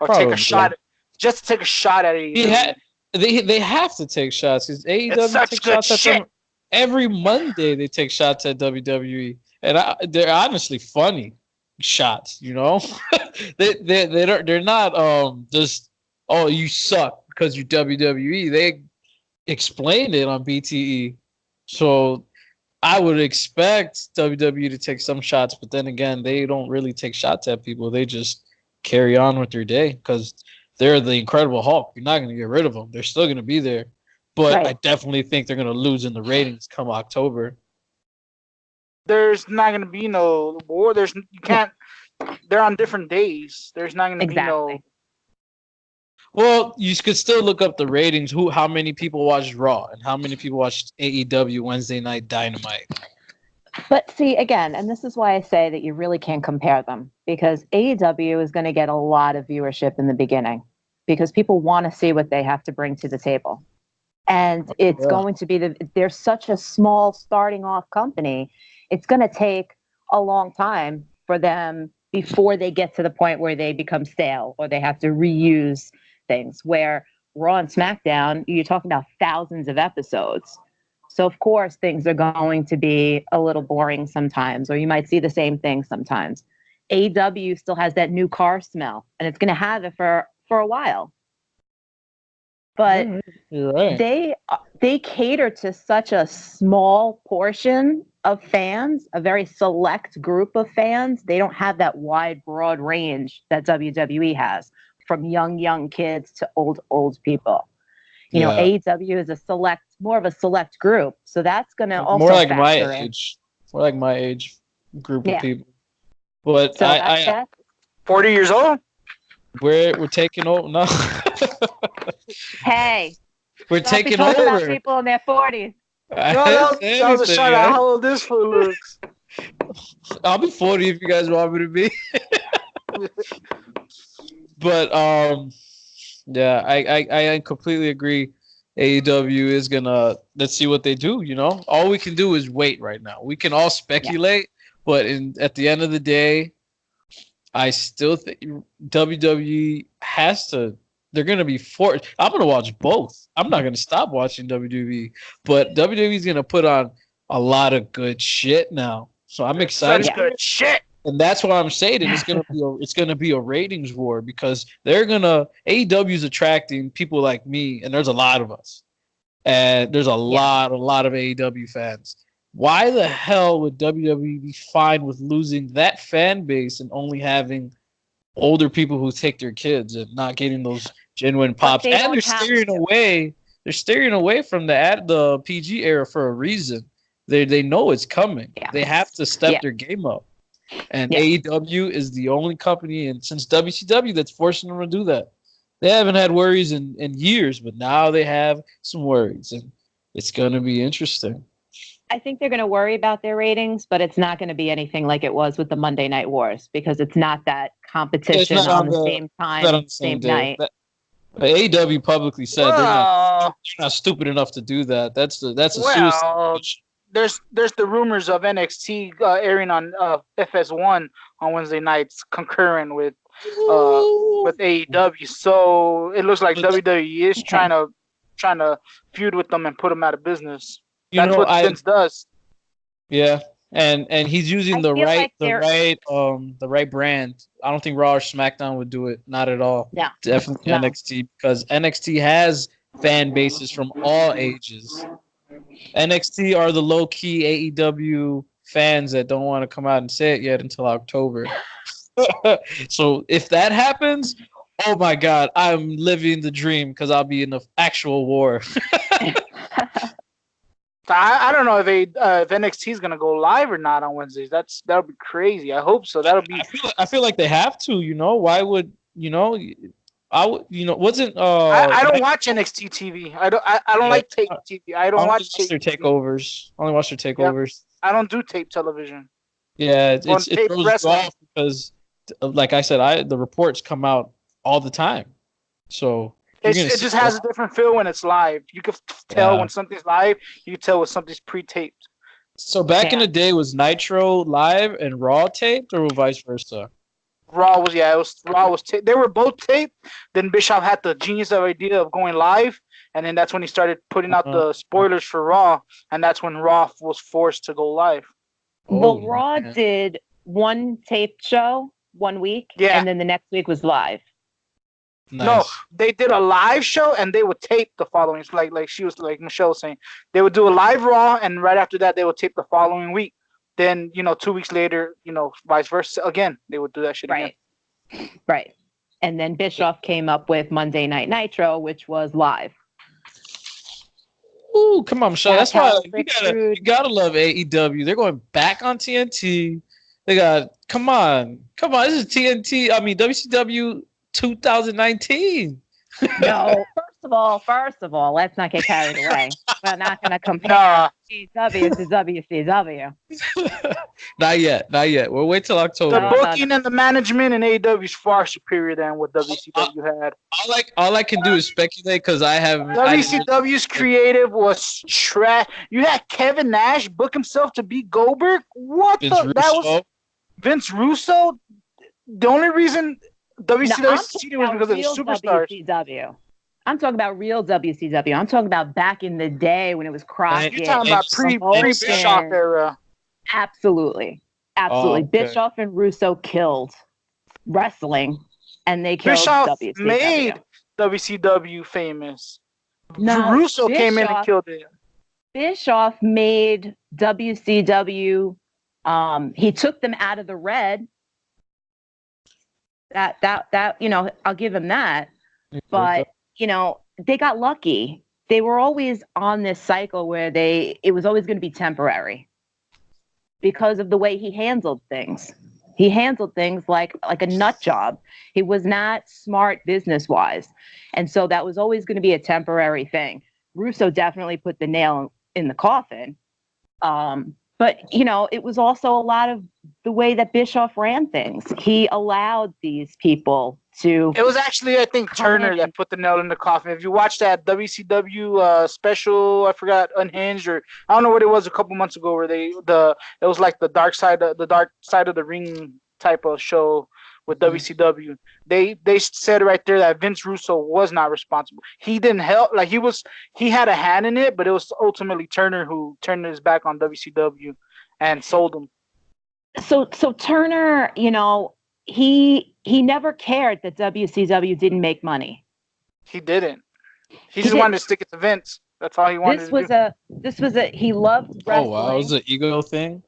Or take a shot at it. They have to take shots because AEW takes shots at them every Monday. They take shots at WWE, and they're honestly funny shots. They're not just you suck because you're WWE. They explained it on BTE, so I would expect WWE to take some shots, but then again, they don't really take shots at people. They just carry on with their day because they're the Incredible Hulk. You're not going to get rid of them. They're still going to be there. But I definitely think they're going to lose in the ratings come October. There's not going to be no war. They're on different days. There's not going to be no... Well, you could still look up the ratings. How many people watched Raw and how many people watched AEW Wednesday Night Dynamite? But see, again, and this is why I say that you really can't compare them, because AEW is going to get a lot of viewership in the beginning because people want to see what they have to bring to the table. And it's going to be they're such a small starting off company. It's going to take a long time for them before they get to the point where they become stale or they have to reuse things. Where Raw and SmackDown, you're talking about thousands of episodes. So, of course, things are going to be a little boring sometimes, or you might see the same thing sometimes. AEW still has that new car smell, and it's going to have it for a while. But they cater to such a small portion of fans, a very select group of fans. They don't have that wide, broad range that WWE has, from young kids to old people. AEW is more of a select group, so that's going to also more like my age group of people. But so I 40 years old. We're taking over now. Hey, we're taking over. About people in their 40s. That was a shot at how old this fool looks. I'll be 40 if you guys want me to be. But yeah, I completely agree. AEW is gonna, let's see what they do. All we can do is wait right now. We can all speculate, but at the end of the day, I still think WWE has to. They're gonna be forced. I'm gonna watch both. I'm not gonna stop watching WWE, but WWE is gonna put on a lot of good shit now. So I'm excited. Such good shit. And that's why I'm saying it's gonna be a ratings war because AEW is attracting people like me, and there's a lot of us, and there's a lot of AEW fans. Why the hell would WWE be fine with losing that fan base and only having older people who take their kids and not getting those genuine pops? And they're steering away. They're steering away from the PG era for a reason. They know it's coming. Yeah. They have to step their game up. And AEW is the only company, and since WCW, that's forcing them to do that. They haven't had worries in years, but now they have some worries, and it's going to be interesting. I think they're going to worry about their ratings, but it's not going to be anything like it was with the Monday Night Wars because it's not that competition not on the same time, not on the same day. night. But AEW publicly said they're not stupid enough to do that. That's a suicide. There's the rumors of NXT airing on FS1 on Wednesday nights, concurrent with AEW. So it looks like WWE is trying to feud with them and put them out of business. That's what Vince does. Yeah, and he's using the right brand. I don't think Raw or SmackDown would do it. Not at all. Yeah, definitely NXT, because NXT has fan bases from all ages. NXT are the low key AEW fans that don't want to come out and say it yet until October. So if that happens, oh my God, I'm living the dream because I'll be in the actual war. I don't know if NXT is gonna go live or not on Wednesdays. That'll be crazy. I hope so. That'll be. I feel like they have to. Why would I would. Wasn't. I don't watch NXT TV. I don't like tape TV. I don't watch their takeovers. I only watch their takeovers. Yeah, I don't do tape television. Yeah, it throws you off because, like I said, the reports come out all the time. So. It just has a different feel when it's live. You can tell when something's live. You can tell when something's pre-taped. So back in the day, was Nitro live and Raw taped, or vice versa? Raw was taped. They were both taped. Then Bischoff had the genius idea of going live, and then that's when he started putting out the spoilers for Raw, and that's when Raw was forced to go live. Well, Raw did one taped show 1 week, and then the next week was live. Nice. No, they did a live show and they would tape the following. Like Michelle was saying, they would do a live Raw, and right after that they would tape the following week. Then 2 weeks later, vice versa again, they would do that shit again. Right. And then Bischoff came up with Monday Night Nitro, which was live. Ooh, come on, Michelle. That's why you gotta love AEW. They're going back on TNT. They got come on. This is TNT. I mean WCW. 2019. No, first of all, let's not get carried away. We're not going to compare GW to WCW. Not yet. We'll wait till October. The booking and the management in AEW is far superior than what WCW had. All I can do is speculate because I have WCW's creative was trash. You had Kevin Nash book himself to beat Goldberg. That was Vince Russo. The only reason WCW succeeded was because of the superstars. WCW. I'm talking about real WCW. I'm talking about back in the day when it was Crockett. You're talking about pre-Bischoff era. Absolutely. Okay. Bischoff and Russo killed wrestling, and they killed Bischoff WCW. Made WCW famous. No, Russo came in and killed it. Bischoff made WCW. He took them out of the red. That I'll give him that. But they got lucky. They were always on this cycle where it was always going to be temporary because of the way he handled things. He handled things like a nut job. He was not smart business wise, and so that was always going to be a temporary thing. Russo definitely put the nail in the coffin. But, it was also a lot of the way that Bischoff ran things. He allowed these people to... It was actually, I think, Turner that put the nail in the coffin. If you watch that WCW special, I forgot, Unhinged, or I don't know what it was a couple months ago, where it was like the dark side of the ring type of show with WCW. They said right there that Vince Russo was not responsible. He didn't help. Like he had a hand in it, but it was ultimately Turner who turned his back on WCW and sold him. So Turner, he never cared that WCW didn't make money. He didn't. He just wanted to stick it to Vince. That's all he wanted to do. He loved wrestling. Oh wow, it was an ego thing?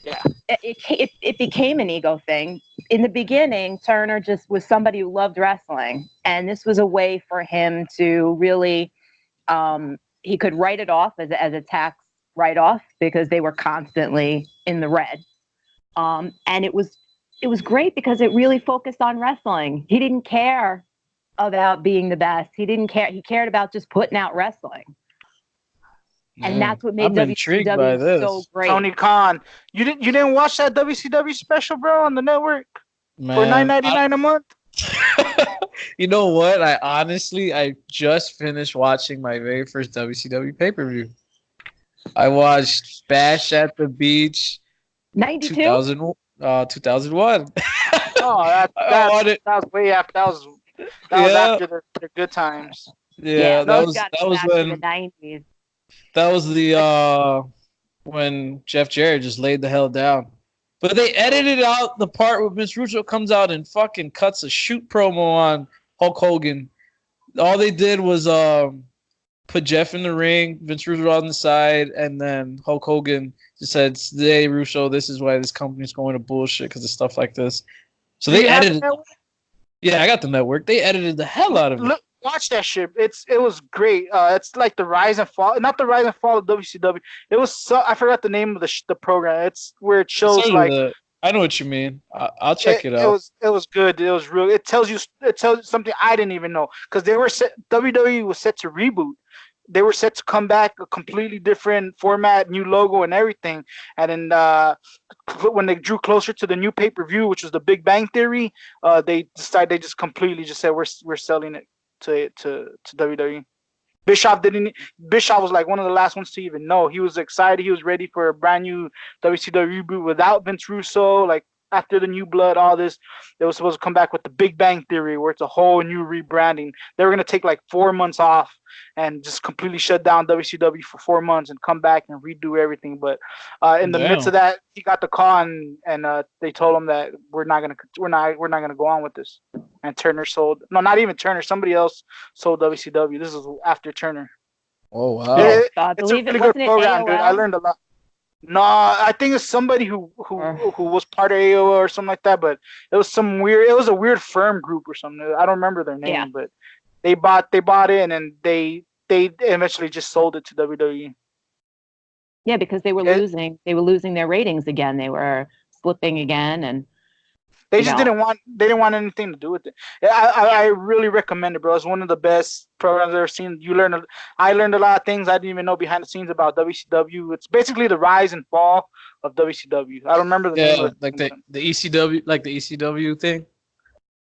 Yeah. It became an ego thing. In the beginning, Turner just was somebody who loved wrestling. And this was a way for him to really, he could write it off as a tax write-off because they were constantly in the red. And it was great because it really focused on wrestling. He didn't care about being the best. He didn't care. He cared about just putting out wrestling. And that's what made I'm intrigued by WCW so this. great. Tony Khan, you didn't watch that WCW special, bro, on the network for Man, $9.99 a month? You know what? I just finished watching my very first WCW pay-per-view. I watched Bash at the Beach 92? 2001. Oh, that was way after. That was after the good times. Yeah, that was when the 90s. that was the when Jeff Jarrett just laid the hell down. But they edited out the part where Vince Russo comes out and fucking cuts a shoot promo on Hulk Hogan. All they did was put Jeff in the ring, Vince Russo on the side, and then Hulk Hogan just said, "Today, Russo, this is why this company's going to bullshit because of stuff like this." So they edited. Yeah, I got the network. They edited the hell out of it. Watch that shit. It was great. It's like the rise and fall, not the rise and fall of WCW. It was I forgot the name of the program. It's where it shows I know what you mean. I'll check it out. It was good. It was real. It tells you something I didn't even know because they were WWE was set to reboot. They were set to come back a completely different format, new logo and everything. And then when they drew closer to the new pay-per-view, which was the Big Bang Theory, they just completely just said we're selling it to WWE. Bischoff was like one of the last ones to even know. He was excited. He was ready for a brand new WCW reboot without Vince Russo. Like after the New Blood, all this, they were supposed to come back with the Big Bang Theory, where it's a whole new rebranding. They were gonna take like 4 months off and just completely shut down WCW for 4 months and come back and redo everything. But in the midst of that, he got the call and they told him that we're not gonna go on with this. And Turner sold. No, not even Turner. Somebody else sold WCW. This is after Turner. Oh wow! It's a really good program, dude. I learned a lot. No, I think it's somebody who was part of AOL or something like that. But it was a weird firm group or something. I don't remember their name, but they bought it and then they eventually just sold it to WWE. Yeah, because they were losing. They were losing their ratings again. They were slipping again, and they just didn't want anything to do with it. I really recommend it, bro. It's one of the best programs I've ever seen. I learned a lot of things I didn't even know behind the scenes about WCW. It's basically the rise and fall of WCW. I don't remember the name of it. Like the ECW, like the ECW thing.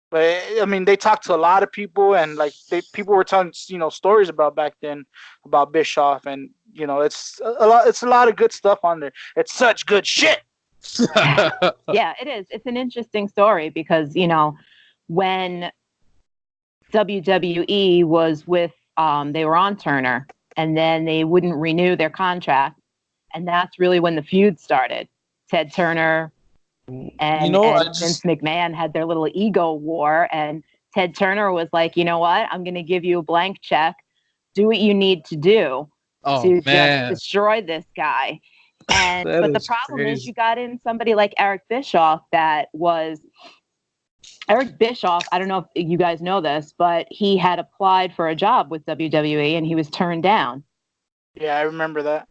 But I mean, they talked to a lot of people, and like people were telling stories about back then about Bischoff, and it's a lot of good stuff on there. It's such good shit. Yeah, it is. It's an interesting story because when WWE was with they were on Turner and then they wouldn't renew their contract, and that's really when the feud started. Ted Turner and Vince McMahon had their little ego war, and Ted Turner was like, you know what, I'm going to give you a blank check, do what you need to do to just destroy this guy. And but the problem is you got in somebody like Eric Bischoff I don't know if you guys know this, but he had applied for a job with WWE and he was turned down. Yeah, I remember that.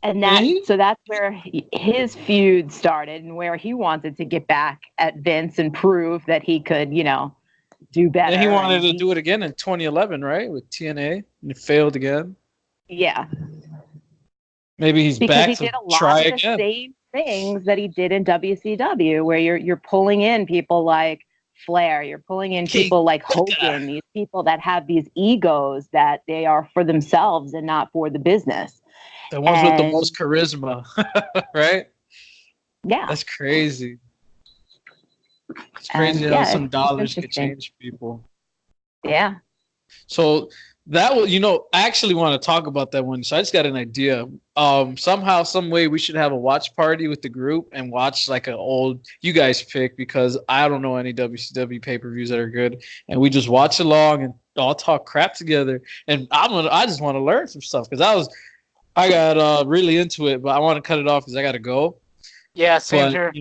And so that's where his feud started and where he wanted to get back at Vince and prove that he could, do better. And he wanted to do it again in 2011, right? With TNA, and it failed again. Yeah. Maybe he's back to try again. Because he did a lot of the same things that he did in WCW, where you're pulling in people like Flair, you're pulling in people like Hogan, these people that have these egos that they are for themselves and not for the business. The ones with the most charisma, right? Yeah. That's crazy. It's crazy how some dollars could change people. Yeah. So that was, I actually want to talk about that one. So I just got an idea. Somehow, some way, we should have a watch party with the group and watch like an old you guys pick, because I don't know any WCW pay-per-views that are good, and we just watch along and all talk crap together. And I just want to learn some stuff because I got really into it, but I want to cut it off because I got to go. Yeah, same here.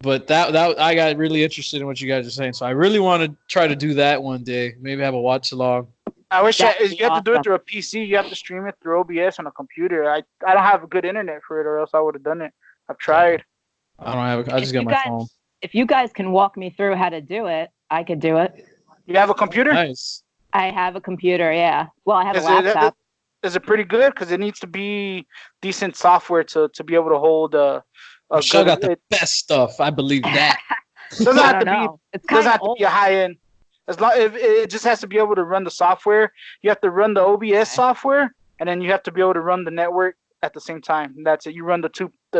But that I got really interested in what you guys are saying, so I really want to try to do that one day. Maybe have a watch along. I wish you have to do it through a PC. You have to stream it through OBS on a computer. I don't have a good internet for it, or else I would have done it. I've tried. I don't have. I just got my phone. If you guys can walk me through how to do it, I could do it. You have a computer? Nice. I have a computer. Yeah. Well, I have a Is laptop. is it pretty good? Because it needs to be decent software to be able to hold a Michelle good. got the best stuff. I believe that. Doesn't I have to don't be know. It's doesn't kind of have to old. be a high end. As long if it just has to be able to run the software. You have to run the OBS Okay. software, and then you have to be able to run the network at the same time. And that's it. You run the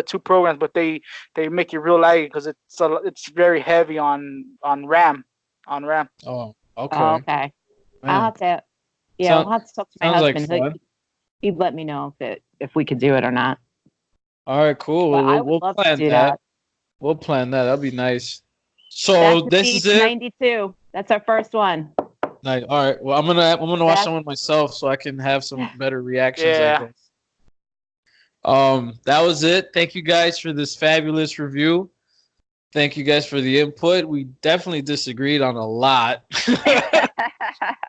two programs, but they make it real laggy because it's very heavy on RAM Oh, Oh, okay. okay. I'll Man, have to. Yeah, sound, I'll have to talk to my sounds like husband. fun. He'd let me know if we could do it or not. All right, cool. But I Well, would we'll love to plan do that. that. We'll plan that. That'll be nice. Back So to this is Beach it. 92. That's our first one. Nice. All right. Well, I'm gonna watch Back- someone myself so I can have some better reactions. I Yeah. guess. That was it. Thank you guys for this fabulous review. Thank you guys for the input. We definitely disagreed on a lot.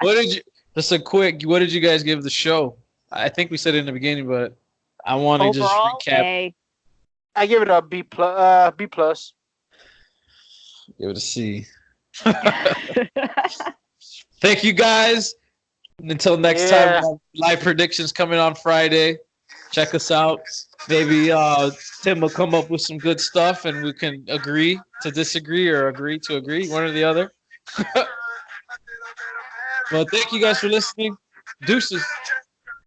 What did you? Just a quick. What did you guys give the show? I think we said it in the beginning, but I want to just Overall, recap. I give it a B plus. B plus. Give it a C. A. Thank you guys. Until next Yeah. time, live predictions coming on Friday. Check us out. Maybe Tim will come up with some good stuff and we can agree to disagree or agree to agree, one or the other. Well, thank you guys for listening. Deuces.